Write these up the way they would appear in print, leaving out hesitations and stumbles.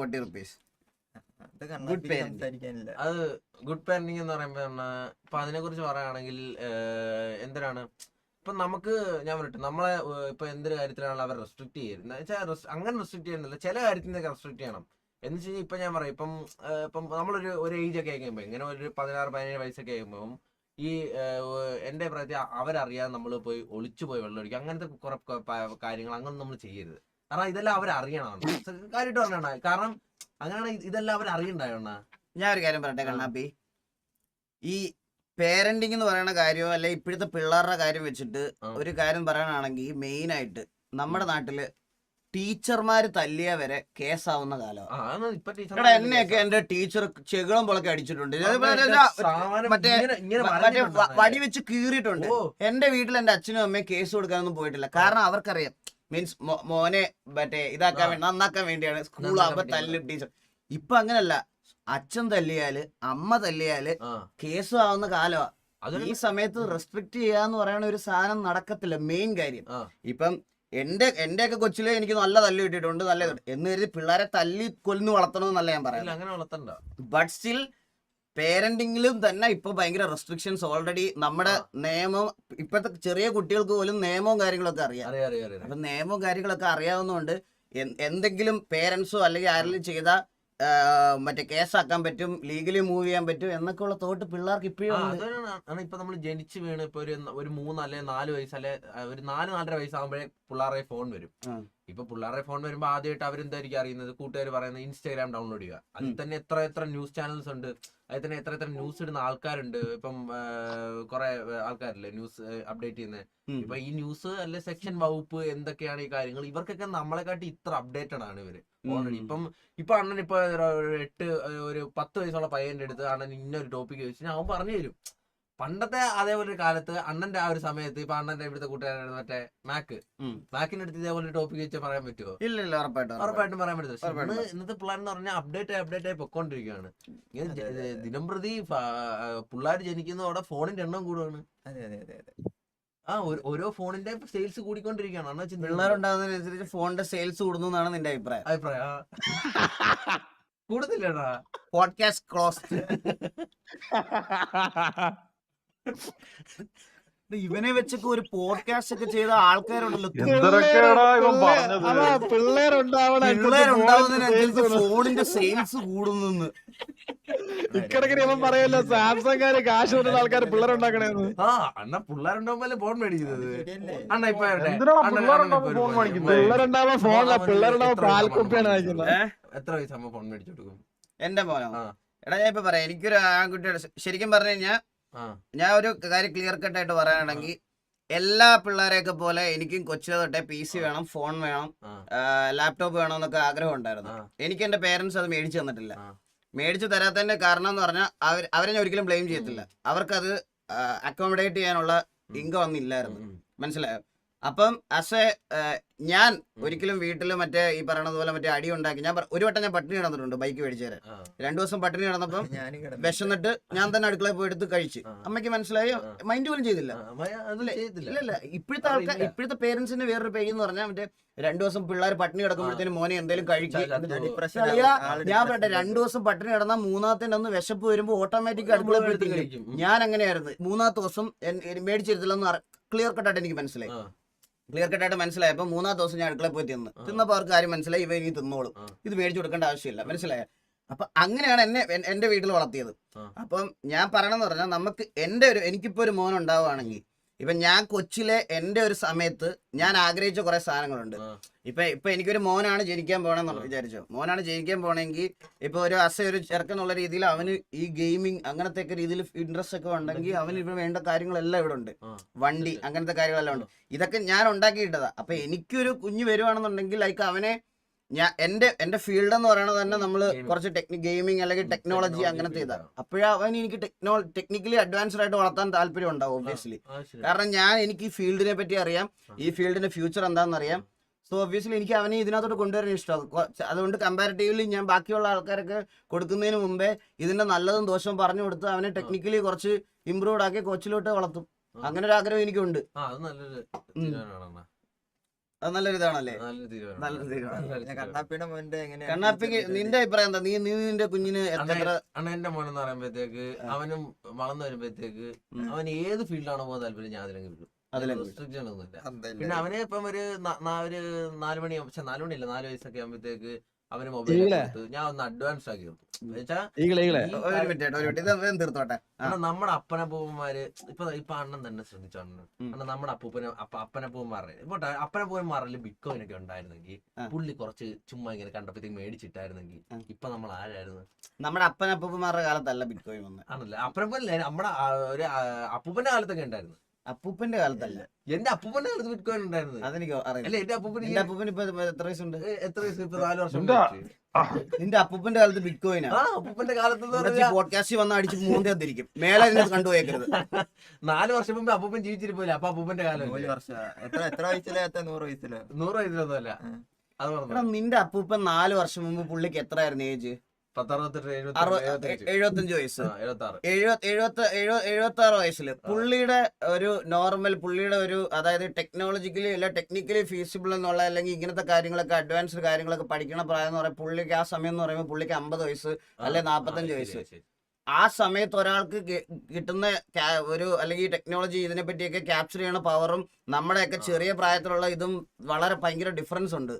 40 rupees. Good parenting. അത് good parenting എന്ന് പറയുമ്പോ ഇപ്പൊ അതിനെ കുറിച്ച് പറയുകയാണെങ്കിൽ എന്തിനാണ് ഇപ്പൊ നമുക്ക് ഞാൻ പറഞ്ഞിട്ട് നമ്മളെ ഇപ്പൊ എന്തൊരു കാര്യത്തിലാണല്ലോ അവർ റെസ്ട്രിക്ട് ചെയ്യരുത് അങ്ങനെ റെസ്ട്രിക്ട് ചെയ്യുന്നില്ല, ചില കാര്യത്തിനൊക്കെ റെസ്ട്രിക്ട് ചെയ്യണം. എന്ന് വെച്ച് കഴിഞ്ഞാൽ ഇപ്പൊ ഞാൻ പറയാം, ഇപ്പം നമ്മളൊരു ഏജ് ഒക്കെ ആയിക്കുമ്പോ ഇങ്ങനെ ഒരു 16-17 വയസ്സൊക്കെ ആകുമ്പോൾ ഈ എന്റെ പ്രായത്തിൽ അവരറിയാതെ നമ്മൾ പോയി ഒളിച്ചു പോയി വെള്ളം ഒഴിക്കുക, അങ്ങനത്തെ കുറെ കാര്യങ്ങൾ അങ്ങനെ നമ്മൾ ചെയ്യരുത്. കാരണം ഇതെല്ലാം അവരറിയണം, കാര്യമായിട്ട് പറഞ്ഞാണ്. കാരണം അങ്ങനെയാണ് ഇതെല്ലാം അവരറിയണ്ടായോണ്ണ. ഞാൻ ഒരു കാര്യം പറയട്ടെ കണ്ണാപ്പി, ഈ പേരന്റിങ് എന്ന് പറയുന്ന കാര്യം അല്ലെ ഇപ്പോഴത്തെ പിള്ളേരുടെ കാര്യം വെച്ചിട്ട് ഒരു കാര്യം പറയാനാണെങ്കിൽ മെയിൻ ആയിട്ട് നമ്മുടെ നാട്ടില് ടീച്ചർമാര് തല്ലിയ വരെ കേസാവുന്ന കാലമാണ്. എന്നെയൊക്കെ എന്റെ ടീച്ചർ ചെകിളം പൊളക്കെ അടിച്ചിട്ടുണ്ട്, മറ്റേ വടി വെച്ച് കീറിയിട്ടുണ്ട്. എന്റെ വീട്ടിൽ എന്റെ അച്ഛനും അമ്മയും കേസ് കൊടുക്കാനൊന്നും പോയിട്ടില്ല. കാരണം അവർക്കറിയാം മീൻസ് മോനെ മറ്റേ ഇതാക്കാൻ വേണ്ടി നന്നാക്കാൻ വേണ്ടിയാണ് സ്കൂളാകുമ്പോ തല്ലി ടീച്ചർ. ഇപ്പൊ അങ്ങനല്ല, അച്ഛൻ തല്ലിയാല് അമ്മ തല്ലിയാല് കേസും ആവുന്ന കാലമാണ്. ഈ സമയത്ത് റെസ്ട്രിക്ട് ചെയ്യാന്ന് പറയുന്ന ഒരു സാധനം നടക്കത്തില്ല. മെയിൻ കാര്യം ഇപ്പം എന്റെയൊക്കെ കൊച്ചിലെ എനിക്ക് നല്ല തല്ല് കിട്ടിയിട്ടുണ്ട്, നല്ല എന്ന് കരുതി പിള്ളേരെ തല്ലി കൊല്ലുന്നു വളർത്തണമെന്നല്ല ഞാൻ പറയുന്നത്. ബട്ട് സ്റ്റിൽ പേരന്റിങ്ങിലും തന്നെ ഇപ്പൊ ഭയങ്കര റെസ്ട്രിക്ഷൻസ് ഓൾറെഡി നമ്മുടെ നിയമം, ഇപ്പോഴത്തെ ചെറിയ കുട്ടികൾക്ക് പോലും നിയമവും കാര്യങ്ങളൊക്കെ അറിയാം. അപ്പൊ നിയമവും കാര്യങ്ങളൊക്കെ അറിയാവുന്നതുകൊണ്ട് എന്തെങ്കിലും പേരൻസോ അല്ലെങ്കിൽ ആരെങ്കിലും ചെയ്ത മറ്റേ കേസാക്കാൻ പറ്റും, ലീഗലി മൂവ് ചെയ്യാൻ പറ്റും എന്നൊക്കെ ഉള്ള തോട്ട് പിള്ളേർക്ക് ഇപ്പോഴും. അതാണ് ഇപ്പൊ നമ്മൾ ജനിച്ചു വീണ് ഇപ്പൊ ഒരു 3 അല്ലെങ്കിൽ 4 വയസ്സ് അല്ലെ ഒരു 4-4.5 വയസ്സാകുമ്പോഴേ പിള്ളേരുടെ ഫോൺ വരും. ഇപ്പൊ പിള്ളേരുടെ ഫോൺ വരുമ്പോ ആദ്യമായിട്ട് അവരെന്തായിരിക്കും അറിയുന്നത്, കൂട്ടുകാർ പറയുന്നത് ഇൻസ്റ്റാഗ്രാം ഡൗൺലോഡ് ചെയ്യുക. അതിൽ തന്നെ എത്ര ന്യൂസ് ചാനൽസ് ഉണ്ട്, അതിൽ തന്നെ എത്ര ന്യൂസ് ഇടുന്ന ആൾക്കാരുണ്ട്. ഇപ്പം കുറെ ആൾക്കാരില്ലേ ന്യൂസ് അപ്ഡേറ്റ് ചെയ്യുന്നത്. ഇപ്പൊ ഈ ന്യൂസ് അല്ലെ സെക്ഷൻ വകുപ്പ് എന്തൊക്കെയാണ് ഈ കാര്യങ്ങൾ, ഇവർക്കൊക്കെ നമ്മളെക്കാട്ടി ഇത്ര അപ്ഡേറ്റഡ് ആണ് ഇവര് ഓൾറെഡി. ഇപ്പൊ അണ്ണൻ ഇപ്പൊ ഒരു 10 വയസ്സുള്ള പയ്യന്റെ അടുത്ത് അണ്ണൻ ഇന്നൊരു ടോപ്പിക് ചോദിച്ചാൽ അവൻ പറഞ്ഞു തരും. പണ്ടത്തെ അതേപോലെ ഒരു കാലത്ത് അണ്ണന്റെ ആ ഒരു സമയത്ത് ഇപ്പൊ അണ്ണന്റെ ഇവിടുത്തെ കൂട്ടുകാരുടെ മറ്റേ മാക്കിന്റെ അടുത്ത് ഇതേപോലെ ടോപ്പിക് വെച്ചാൽ പറയാൻ പറ്റുമോ? ഇല്ല, ഉറപ്പായിട്ടും പറയാൻ പറ്റില്ല. ഇന്നത്തെ പിള്ളേരെന്ന് പറഞ്ഞാൽ അപ്ഡേറ്റ് ആയി പൊക്കോണ്ടിരിക്കുകയാണ്. ദിനം പ്രതി പിള്ളേർ ജനിക്കുന്നതോടെ ഫോണിന്റെ എണ്ണം കൂടുകയാണ്. ഓരോ ഫോണിന്റെ സെയിൽസ് കൂടിക്കൊണ്ടിരിക്കുകയാണ്. പിള്ളേരുണ്ടാകുന്നതിനനുസരിച്ച് ഫോണിന്റെ സെയിൽസ് കൂടുന്നു എന്നാണ് നിന്റെ അഭിപ്രായം? കൂടുതലടാ. Podcast close. ഇവനെ വെച്ചൊക്കെ ഒരു പോഡ്കാസ്റ്റ് ഒക്കെ ചെയ്ത ആൾക്കാരുണ്ടല്ലോ, പിള്ളേരുണ്ടാവുന്നതിനനുസരിച്ച് ഫോണിന്റെ സെയിൽസ് കൂടുന്നു. ഇക്കടക്കിന് ഇവൻ പറയല്ലോ സാംസങ് കാശ് കൊടുക്കുന്ന ആൾക്കാർ പിള്ളേരുണ്ടാക്കണേന്ന്. അണ്ണ പിള്ളേരുണ്ടാവുമ്പോ ഫോൺ മേടിക്കുന്നത്. അണ്ണ ഇപ്പൊ പിള്ളേരുണ്ടാവുമ്പോ ഫോണില, പിള്ളേരുണ്ടാവുമ്പോ പാൽക്കുപ്പിയാണ് വാങ്ങിക്കുന്നത്. എത്ര വയസ്സാകുമ്പോ ഫോൺ മേടിച്ചു കൊടുക്കും? എന്റെ മോനോ? എടാ ഞാൻ ഇപ്പൊ പറയാം, എനിക്കൊരു ആൺകുട്ടിയുടെ ശരിക്കും പറഞ്ഞു കഴിഞ്ഞാൽ ഞാൻ ഒരു കാര്യം ക്ലിയർ കട്ട് ആയിട്ട് പറയുകയാണെങ്കിൽ എല്ലാ പിള്ളേരെയൊക്കെ പോലെ എനിക്കും കൊച്ചിലെ തൊട്ടേ PC വേണം, ഫോൺ വേണം, ലാപ്ടോപ്പ് വേണം എന്നൊക്കെ ആഗ്രഹം ഉണ്ടായിരുന്നു. എനിക്ക് എന്റെ പേരൻസ് അത് മേടിച്ചു തന്നിട്ടില്ല. മേടിച്ചു തരാത്തതിന്റെ കാരണം എന്ന് പറഞ്ഞാൽ അവരെ ഞാൻ ഒരിക്കലും ബ്ലെയിം ചെയ്യത്തില്ല. അവർക്കത് അക്കോമഡേറ്റ് ചെയ്യാനുള്ള ഇൻകം ഒന്നും ഇല്ലായിരുന്നു, മനസ്സിലായോ? അപ്പം ഞാൻ ഒരിക്കലും വീട്ടിൽ മറ്റേ ഈ പറയണത് പോലെ മറ്റേ അടി ഉണ്ടാക്കി ഒരു വട്ടം ഞാൻ പട്ടിണി കിടന്നിട്ടുണ്ട് ബൈക്ക് മേടിച്ചു തരാൻ. 2 ദിവസം പട്ടിണി കിടന്നപ്പം വിശന്നിട്ട് ഞാൻ തന്നെ അടുക്കളയിൽ പോയി എടുത്ത് കഴിച്ചു. അമ്മയ്ക്ക് മനസ്സിലായോ? മൈൻഡ് പോലും ചെയ്തില്ല. ഇല്ല, ഇപ്പോഴത്തെ ആൾക്കാർ, ഇപ്പോഴത്തെ പേരൻസിന്റെ വേറൊരു പേര് എന്ന് പറഞ്ഞാൽ മറ്റേ 2 ദിവസം പിള്ളേർ പട്ടിണി കിടക്കുമ്പോഴത്തേനും മോനെ എന്തെങ്കിലും കഴിക്കുക. ഞാൻ പറയട്ടെ, 2 ദിവസം പട്ടിണി കിടന്നാൽ 3ാമത്തെ ഒന്ന് വിശപ്പ് വരുമ്പോൾ ഓട്ടോമാറ്റിക് അടുക്കളയിൽ പോയി തിന്നും. ഞാൻ അങ്ങനെയായിരുന്നു. 3ാമത്തെ ദിവസം മേടിച്ചിരുത്തില്ലെന്ന് ക്ലിയർ കട്ടായിട്ട് എനിക്ക് മനസ്സിലായി. മനസ്സിലായപ്പോ 3ാമത്തെ ദിവസം ഞാൻ അടുക്കളയിൽ പോയി തിന്നപ്പോ അവർക്ക് കാര്യം മനസ്സിലായി, ഇവ ഇനി തിന്നോളും, ഇത് മേടിച്ചു കൊടുക്കേണ്ട ആവശ്യമില്ല, മനസ്സിലായോ? അപ്പൊ അങ്ങനെയാണ് എന്റെ വീട്ടിൽ വളർത്തിയത്. അപ്പം ഞാൻ പറയണമെന്ന് പറഞ്ഞാൽ എനിക്കിപ്പോ ഒരു മോൻ ഉണ്ടാവുകയാണെങ്കിൽ, ഇപ്പൊ ഞാൻ കൊച്ചിലെ എന്റെ ഒരു സമയത്ത് ഞാൻ ആഗ്രഹിച്ച കുറെ സാധനങ്ങളുണ്ട്. ഇപ്പൊ എനിക്കൊരു മോനാണ് ജനിക്കാൻ പോണെന്ന് വിചാരിച്ചോ, മോനാണ് ജനിക്കാൻ പോണെങ്കിൽ ഇപ്പൊ ഒരു ചെറുക്കെന്നുള്ള രീതിയിൽ അവന് ഈ ഗെയിമിങ് അങ്ങനത്തെ ഒക്കെ രീതിയിൽ ഇൻട്രസ്റ്റ് ഒക്കെ ഉണ്ടെങ്കിൽ അവന് ഇവിടെ വേണ്ട കാര്യങ്ങളെല്ലാം ഇവിടെ ഉണ്ട്. വണ്ടി അങ്ങനത്തെ കാര്യങ്ങളെല്ലാം ഉണ്ട്. ഇതൊക്കെ ഞാൻ ഉണ്ടാക്കിയിട്ടതാ. അപ്പൊ എനിക്കൊരു കുഞ്ഞ് വരുവാണെന്നുണ്ടെങ്കിൽ ലൈക്ക് അവനെ എന്റെ ഫീൽഡ് എന്ന് പറയുന്നത് തന്നെ നമ്മള് കുറച്ച് ഗെയിമിങ് അല്ലെങ്കിൽ ടെക്നോളജി അങ്ങനത്തെ ഇതാ. അവൻ എനിക്ക് ടെക്നിക്കലി അഡ്വാൻസ്ഡ് ആയിട്ട് വളർത്താൻ താല്പര്യം ഉണ്ടാവും ഒബ്വിയസ്ലി. കാരണം എനിക്ക് ഈ ഫീൽഡിനെ പറ്റി അറിയാം, ഈ ഫീൽഡിന്റെ ഫ്യൂച്ചർ എന്താണെന്ന് അറിയാം. സോ ഒബ്വിയസ്ലി എനിക്ക് അവനെ ഇതിനകത്തോട്ട് കൊണ്ടുവരാൻ ഇഷ്ടമാകും. അതുകൊണ്ട് കമ്പാരിറ്റീവ്ലി ഞാൻ ബാക്കിയുള്ള ആൾക്കാരൊക്കെ കൊടുക്കുന്നതിന് മുമ്പേ ഇതിന്റെ നല്ലതും ദോഷവും പറഞ്ഞു കൊടുത്ത് അവനെ ടെക്നിക്കലി കുറച്ച് ഇമ്പ്രൂവ്ഡ് ആക്കി കൊച്ചിലോട്ട് വളർത്തും. അങ്ങനെ ഒരു ആഗ്രഹം എനിക്കുണ്ട്. അത് നല്ലൊരു ഇതാണല്ലേ? നല്ലൊരു തീരുമാനം. നല്ലൊരു തീരുമാനം. നല്ലൊരു തീരുമാനം. കണ്ണാപ്പിയുടെ മോന്റെ എങ്ങനെയാ കണ്ണാപ്പിക്ക് നിന്റെ അഭിപ്രായം എന്താ? നീ നിന്റെ കുഞ്ഞിന് എത്ര അണ്ണ എന്റെ മോനെന്ന് പറയുമ്പോഴത്തേക്ക് അവനും വളർന്നു വരുമ്പോഴത്തേക്ക് അവൻ ഏത് ഫീൽഡിലാണോ പോകാൻ താല്പര്യം ഞാൻ അതിലേക്ക് വിടും. റെസ്ട്രിക്ഷൻ ഒന്നുമില്ല. പിന്നെ അവനെ ഇപ്പം ഒരു 4 മണി, പക്ഷെ 4 മണിയല്ല, 4 വയസ്സൊക്കെ ആകുമ്പോഴത്തേക്ക് അവന് മൊബൈൽ കൊടുത്ത് ഞാൻ ഒന്ന് അഡ്വാൻസ് ആക്കി കൊടുത്തു. ഒരു മിനിറ്റ് ഇത് തീർത്തോട്ടെ. നമ്മുടെ അപ്പനപ്പൂപ്പന്മാര് ഇപ്പൊ അണ്ണൻ തന്നെ ശ്രദ്ധിച്ചു. അണ്ണൻ നമ്മുടെ അപ്പനപ്പൂപ്പന്മാരുടെ ഇപ്പൊ അപ്പനപ്പൂപ്പന്മാരിൽ ബിറ്റ്കോയിനൊക്കെ ഉണ്ടായിരുന്നെങ്കിൽ പുള്ളി കുറച്ച് ചുമ്മാ ഇങ്ങനെ കണ്ടപ്പോഴത്തേക്ക് മേടിച്ചിട്ടായിരുന്നെങ്കിൽ ഇപ്പൊ നമ്മൾ ആരായിരുന്നു? നമ്മുടെ അപ്പനപ്പൂപ്പന്മാരുടെ കാലത്തല്ല ബിറ്റ്കോയിൻ വന്നത്. ആണല്ലേ? അപ്പനപ്പല്ലേ നമ്മുടെ ഒരു അപ്പൂപ്പന്റെ കാലത്തൊക്കെ ഉണ്ടായിരുന്നു. അപ്പൂപ്പന്റെ കാലത്തല്ല, എന്റെ അപ്പൂപ്പന്റെ കാലത്ത് ബിറ്റ്കോയിൻ ഉണ്ടായിരുന്നു. അതെനിക്ക് അറിയില്ല. അല്ലെ എന്റെ അപ്പൂപ്പൻ ഇപ്പൊ എത്ര വയസ്സുണ്ട്? എത്ര വയസ്സ്? ഇപ്പൊ 4 വർഷം. നിന്റെ അപ്പൂപ്പന്റെ കാലത്ത് ബിറ്റ്കോയിനാ? അപ്പൂപ്പന്റെ കാലത്ത് പോഡ്കാസ്റ്റ് വന്ന് അടിച്ച് മൂന്നേ തിരിക്കും. മേലെ കണ്ടുപോയേക്കരുത്. 4 വർഷം മുമ്പ് അപ്പൂപ്പൻ ജീവിച്ചിരിപ്പോലെ. അപ്പൊ അപ്പൂപ്പന്റെ കാലം 100 വർഷം. എത്ര വയസ്സിലെ? 100 വയസ്സില്? 100 വയസ്സിലൊന്നും അല്ല. അത് പറഞ്ഞു. നിന്റെ അപ്പൂപ്പൻ 4 വർഷം മുമ്പ് പുള്ളിക്ക് എത്രയായിരുന്നു ഏജ്? 75 വയസ്സ്. 76 വയസ്സില് പുള്ളിയുടെ ഒരു നോർമൽ, പുള്ളിയുടെ ഒരു അതായത് ടെക്നോളജിക്കലി അല്ല ടെക്നിക്കലി ഫീസിബിൾ എന്നുള്ള അല്ലെങ്കിൽ ഇങ്ങനത്തെ കാര്യങ്ങളൊക്കെ അഡ്വാൻസ്ഡ് കാര്യങ്ങളൊക്കെ പഠിക്കണ പ്രായം എന്ന് പറയുമ്പോൾ പുള്ളിക്ക് ആ സമയം എന്ന് പറയുമ്പോൾ പുള്ളിക്ക് 50 വയസ്സ് അല്ലെ 45 വയസ്സ്. ആ സമയത്ത് ഒരാൾക്ക് കിട്ടുന്ന ഒരു അല്ലെങ്കിൽ ടെക്നോളജി ഇതിനെ പറ്റിയൊക്കെ ക്യാപ്ചർ ചെയ്യണ പവറും നമ്മുടെയൊക്കെ ചെറിയ പ്രായത്തിലുള്ള ഇതും വളരെ ഭയങ്കര ഡിഫറൻസ് ഉണ്ട്.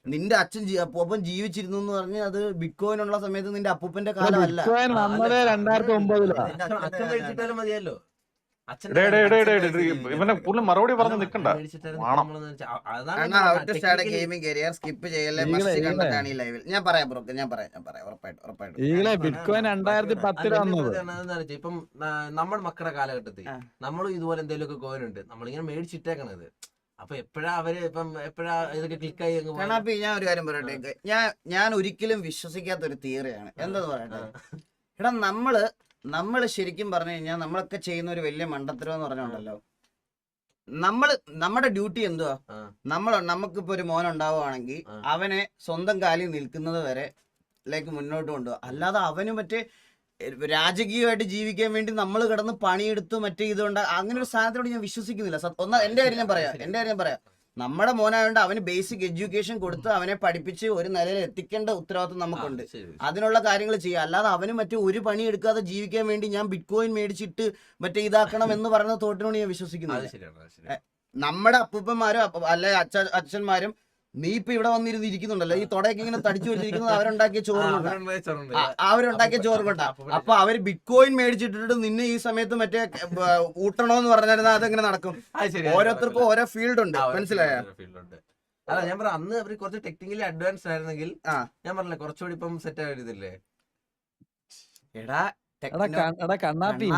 നിന്റെ അപ്പൂപ്പൻ ജീവിച്ചിരുന്നു എന്ന് പറഞ്ഞ് അത് ബിറ്റ്കോയിൻ ഉള്ള സമയത്ത് നിന്റെ അപ്പൂപ്പന്റെ കാലമല്ല. 2009 അച്ഛൻ മേടിച്ചിട്ടാലും മതിയല്ലോ. ഇവനെ കൂടുതൽ മറുപടി പറഞ്ഞ് നിക്കണ്ട. ഗെയിമിംഗ് കരിയർ സ്കിപ്പ് ചെയ്യല്ലേ, മസ്റ്റ് കണ്ടിട്ടാണ് ഈ ലൈവിൽ. ഞാൻ പറയാം ബ്രോ, ഞാൻ പറയാം ഉറപ്പായിട്ടും. ബിറ്റ്കോയിൻ 2010 ഇപ്പം നമ്മുടെ മക്കളുടെ കാലഘട്ടത്തിൽ നമ്മളും ഇതുപോലെ എന്തെങ്കിലുമൊക്കെ കോയിൻ ഉണ്ട്, നമ്മളിങ്ങനെ മേടിച്ചിട്ടേക്കണത്. അപ്പൊ എപ്പോഴാ അവര് എപ്പോഴാ ഇതൊക്കെ ക്ലിക്കായി? കണ്ണാപ്പി, ഞാൻ ഒരു കാര്യം പറയട്ടെ. ഞാൻ ഒരിക്കലും വിശ്വസിക്കാത്ത ഒരു തിയറിയാണ്. എന്താന്ന് പറയട്ടെ, എടാ നമ്മള് ശരിക്കും പറഞ്ഞു കഴിഞ്ഞാൽ നമ്മളൊക്കെ ചെയ്യുന്ന ഒരു വലിയ മണ്ടത്തരം എന്ന് പറഞ്ഞോണ്ടല്ലോ, നമ്മുടെ ഡ്യൂട്ടി എന്തുവാ? നമുക്കിപ്പോ ഒരു മോൻ ഉണ്ടാവുകയാണെങ്കിൽ അവനെ സ്വന്തം കാലിൽ നിൽക്കുന്നത് വരെ മുന്നോട്ട് കൊണ്ടുപോകുക. അല്ലാതെ അവന് മറ്റേ രാജകീയമായിട്ട് ജീവിക്കാൻ വേണ്ടി നമ്മൾ കിടന്ന് പണിയെടുത്ത് മറ്റേ ഇതുകൊണ്ട് അങ്ങനെ ഒരു സാധനത്തോട് ഞാൻ വിശ്വസിക്കുന്നില്ല. എന്റെ കാര്യം ഞാൻ പറയാം. നമ്മുടെ മോനായോണ്ട് അവന് ബേസിക് എഡ്യൂക്കേഷൻ കൊടുത്ത് അവനെ പഠിപ്പിച്ച് ഒരു നിലയിൽ എത്തിക്കേണ്ട ഉത്തരവാദിത്വം നമുക്കുണ്ട്. അതിനുള്ള കാര്യങ്ങൾ ചെയ്യുക. അല്ലാതെ അവന് മറ്റേ ഒരു പണി എടുക്കാതെ ജീവിക്കാൻ വേണ്ടി ഞാൻ ബിറ്റ്കോയിൻ മേടിച്ചിട്ട് മറ്റേ ഇതാക്കണം എന്ന് പറയുന്ന തോട്ടിനോട് ഞാൻ വിശ്വസിക്കുന്നില്ല. നമ്മുടെ അപ്പൂപ്പന്മാരും അല്ലെ അച്ഛന്മാരും നീ ഇപ്പൊ ഇവിടെ വന്നിരുന്നിരിക്കുന്നുണ്ടല്ലോ, ഈ തുടയൊക്കെ ഇങ്ങനെ തടിച്ചു വെച്ചിരിക്കുന്നത് അവരുണ്ടാക്കിയ ചോറ് കൊണ്ടാ. അപ്പൊ അവര് ബിറ്റ്കോയിൻ മേടിച്ചിട്ടിട്ട് നിന്നെ ഈ സമയത്ത് മറ്റേ ഊട്ടണോന്ന് പറഞ്ഞാൽ അതെങ്ങനെ നടക്കും? ഓരോരുത്തർക്കും ഓരോ ഫീൽഡ് ഉണ്ട്, മനസ്സിലായോ? അല്ല ഞാൻ പറയാം, അന്ന് അവര് കുറച്ച് ടെക്നിക്കലി അഡ്വാൻസ് ആയിരുന്നെങ്കിൽ ഞാൻ പറഞ്ഞില്ലേ കുറച്ചുകൂടി ഇപ്പം സെറ്റ് ആയിരുന്നില്ലേ? കണ്ണാപ്പി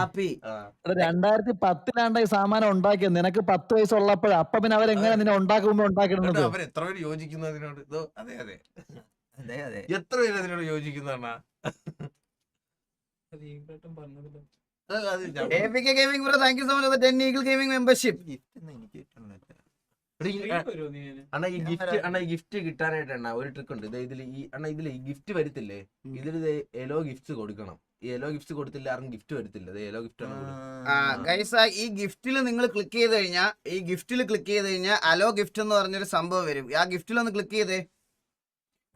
2010 ഈ സാമാനം ഉണ്ടാക്കിയത് നിനക്ക് 10 വയസ്സുള്ളപ്പോഴാ. അപ്പൊ പിന്നെ അവരെങ്ങനെ നിന്നെ ഉണ്ടാക്കുമ്പോ ഉണ്ടാക്കിയിരുന്നത്? അവർ എത്ര പേര് യോജിക്കുന്നു അതിനോട്? അതെ എത്ര പേര് അതിനോട് യോജിക്കുന്നതാണ്? അണ്ണാ ഈ ഗിഫ്റ്റ് കിട്ടാനായിട്ട് ഒരു ട്രിക്ക് ഉണ്ട്. ഇതില് ഈ ഗിഫ്റ്റ് വരത്തില്ലേ, ഇതില് എലോ ഗിഫ്റ്റ് കൊടുക്കണം. ഈ എലോ ഗിഫ്റ്റ് കൊടുത്തില്ല ആർക്കും ഗിഫ്റ്റ് വരത്തില്ല. എലോ ഗിഫ്റ്റ് ആണ്. ഈ ഗിഫ്റ്റിൽ നിങ്ങൾ ക്ലിക്ക് ചെയ്ത് കഴിഞ്ഞാൽ അലോ ഗിഫ്റ്റ് എന്ന് പറഞ്ഞൊരു സംഭവം വരും. ആ ഗിഫ്റ്റിൽ ഒന്ന് ക്ലിക്ക് ചെയ്തേ.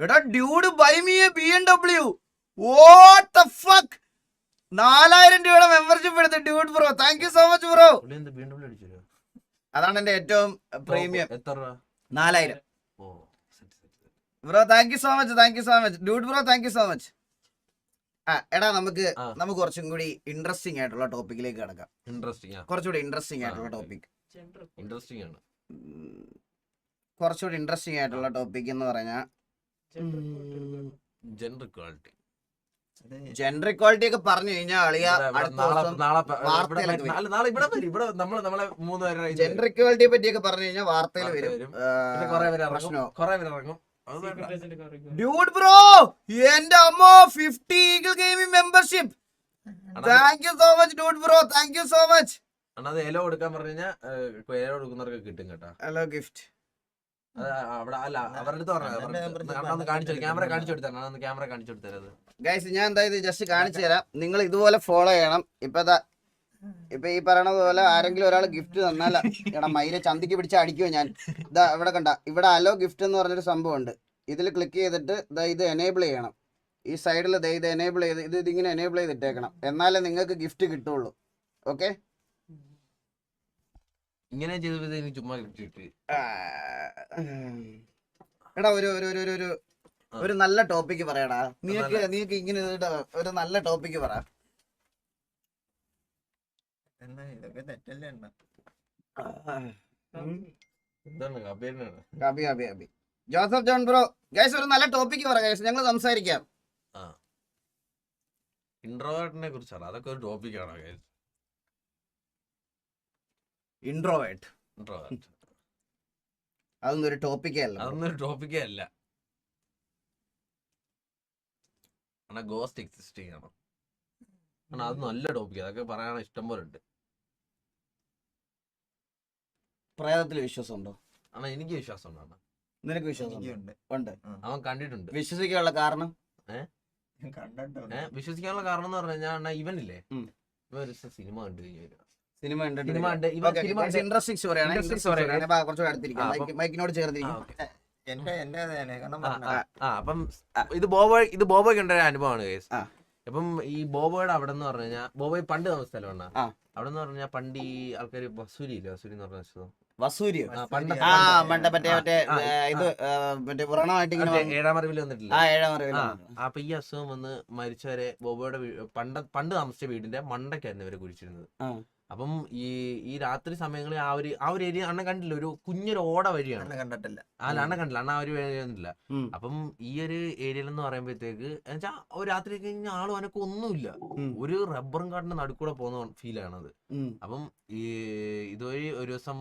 എടാ dude buy me a BMW. What the fuck! 4000 രൂപയുടെ മെമ്പർഷിപ്പ് എടുത്ത് dude bro. Thank you so much bro. അതാണ് എന്റെ ഏറ്റവും പ്രീമിയം. എത്ര രൂപ? 4000 bro. Thank you so much dude bro. Thank you so much. എടാ നമുക്ക് കുറച്ചും കൂടി ഇൻട്രസ്റ്റിംഗ് ആയിട്ടുള്ള ടോപ്പിക്കിലേക്ക് കിടക്കാം. കുറച്ചുകൂടി ഇൻട്രസ്റ്റിംഗ് ആയിട്ടുള്ള ടോപ്പിക്. കുറച്ചുകൂടി ഇൻട്രസ്റ്റിംഗ് ആയിട്ടുള്ള ടോപ്പിക് എന്ന് പറഞ്ഞാൽ ജെൻഡർ ഇക്വാളിറ്റി ഒക്കെ പറഞ്ഞു കഴിഞ്ഞാൽ ജെൻഡർ ഇക്വാലിറ്റിയെ പറ്റിയൊക്കെ പറഞ്ഞു കഴിഞ്ഞാൽ വാർത്തയിൽ വരും. ഡ്യൂഡ് ബ്രോ, എന്റെ അമ്മോ 50 eagle gaming membership. Thank you so much dude bro. Thank you so much. അത് എലോ കൊടുക്കാൻ പറഞ്ഞു കഴിഞ്ഞാൽ എലോ കൊടുക്കുന്നവർക്ക് കിട്ടും കേട്ടോ. ഹലോ ഗിഫ്റ്റ് അവിടെ അല്ല അവരുടെ അടുത്ത് കാണിച്ചു ക്യാമറ കാണിച്ചു കൊടുത്തത്. ഗൈസ് ഞാൻ എന്തായാലും ജസ്റ്റ് കാണിച്ചു തരാം. നിങ്ങൾ ഇതുപോലെ ഫോളോ ചെയ്യണം. ഇപ്പൊ ഇപ്പൊ ഈ പറയണത് പോലെ ആരെങ്കിലും ഒരാൾ ഗിഫ്റ്റ് തന്നാൽ എടാ മയിലെ ചന്തിക്ക് പിടിച്ച് അടിക്കുമോ ഞാൻ. ഇതാ ഇവിടെ കണ്ട, ഇവിടെ അലോ ഗിഫ്റ്റ് എന്ന് പറഞ്ഞൊരു സംഭവം ഉണ്ട്. ഇതിൽ ക്ലിക്ക് ചെയ്തിട്ട് ഇത് എനേബിൾ ചെയ്യണം. ഈ സൈഡിൽ ഇത് എനേബിൾ ചെയ്ത് ഇതിങ്ങനെ എനേബിൾ ചെയ്തിട്ടേക്കണം, എന്നാലേ നിങ്ങൾക്ക് ഗിഫ്റ്റ് കിട്ടുള്ളൂ. ഓക്കെ, ഇങ്ങനെ ചെയ്തത് എനിക്ക് ചുമ്മാ കിട്ടി. എടാ ഒരു നല്ല ടോപ്പിക്ക് പറയടാ. നീക്ക് ഇങ്ങനെ ഒരു നല്ല ടോപ്പിക്ക് പറ. എന്നാ ഇതൊക്കെ തെറ്റല്ലേ എണ്ണ? എന്താണ് കബീറിനാണ്? കാപ്പി ജോസഫ് ജോൺ ബ്രോ, ഗൈസ് ഒരു നല്ല ടോപ്പിക്ക് പറ ഗൈസ്, ഞങ്ങൾ സംസാരിക്കാം. ഇൻട്രോവേർട്ടിനെ കുറിച്ചാണ്, അതൊക്കെ ഒരു ടോപ്പിക്കാണോ? ഇൻട്രോവേർട്ട് ഇൻട്രോവേർട്ട് അതൊന്നും ഒരു ടോപ്പിക്കേ അല്ല. അതൊന്നും ഒരു ടോപ്പിക്കേ അല്ല. ഗോസ്റ്റ് എക്സിസ്റ്റിംഗ് ആണ്. അത് നല്ല ടോപ്പിക്, അതൊക്കെ പറയാൻ ഇഷ്ടം പോലെ ഉണ്ട്. പ്രേതത്തിൽ വിശ്വാസം ഉണ്ടോ? എനിക്ക് വിശ്വാസം ഉണ്ടാണ്. നിനക്ക് വിശ്വാസം ഉണ്ട്? അവൻ കണ്ടിട്ടുണ്ട്. വിശ്വസിക്കാനുള്ള കാരണം? വിശ്വസിക്കാനുള്ള കാരണം എന്ന് പറഞ്ഞു കഴിഞ്ഞാൽ ഇവനില്ലേ, ഇവ ഒരു സിനിമ കണ്ടു കഴിഞ്ഞു. സിനിമ ഇൻട്രസ്റ്റിംഗ് സ്റ്റോറിയാണ്. മൈക്കിനോട് ചേർന്നിരിക്കും. അപ്പം ഇത് ബോബോയ്ക്ക് ഉണ്ടായ അനുഭവമാണ് കേസ്. അപ്പം ഈ ബോബോയുടെ അവിടെ എന്ന് പറഞ്ഞു കഴിഞ്ഞാൽ, ബോബോയ് പണ്ട് താമസ സ്ഥലമാണ്. അവിടെ എന്ന് പറഞ്ഞാൽ പണ്ട് ഈ ആൾക്കാര് വസൂരി ഇല്ലേ, വസൂരി എന്ന് പറഞ്ഞ വസൂരിയോ? ഏഴാം അറിവിൽ വന്നിട്ടില്ല. അപ്പൊ ഈ അസുഖം വന്ന് മരിച്ചവരെ ബോബോയുടെ പണ്ട് താമസിച്ച വീടിന്റെ മണ്ടയ്ക്കായിരുന്നു ഇവരെ കുഴിച്ചിരുന്നത്. അപ്പം ഈ രാത്രി സമയങ്ങളിൽ ആ ഒരു ഏരിയ അണ്ണൻ കണ്ടില്ല, ഒരു കുഞ്ഞൊരു ഓട വഴിയാണ്. കണ്ടിട്ടില്ല. അണ്ണൻ കണ്ടില്ല, അണ്ണ ആ ഒരു വഴിയൊന്നുമില്ല. അപ്പം ഈ ഒരു ഏരിയയിൽ എന്ന് പറയുമ്പോഴത്തേക്ക് എന്നുവെച്ചാ ഒരു രാത്രി കഴിഞ്ഞ ആളും അനക്ക് ഒന്നുമില്ല, ഒരു റബ്ബറും കാട്ടിന്റെ നടുക്കൂടെ പോകുന്ന ഫീലാണത്. അപ്പം ഈ ഇതുവഴി ഒരു ദിവസം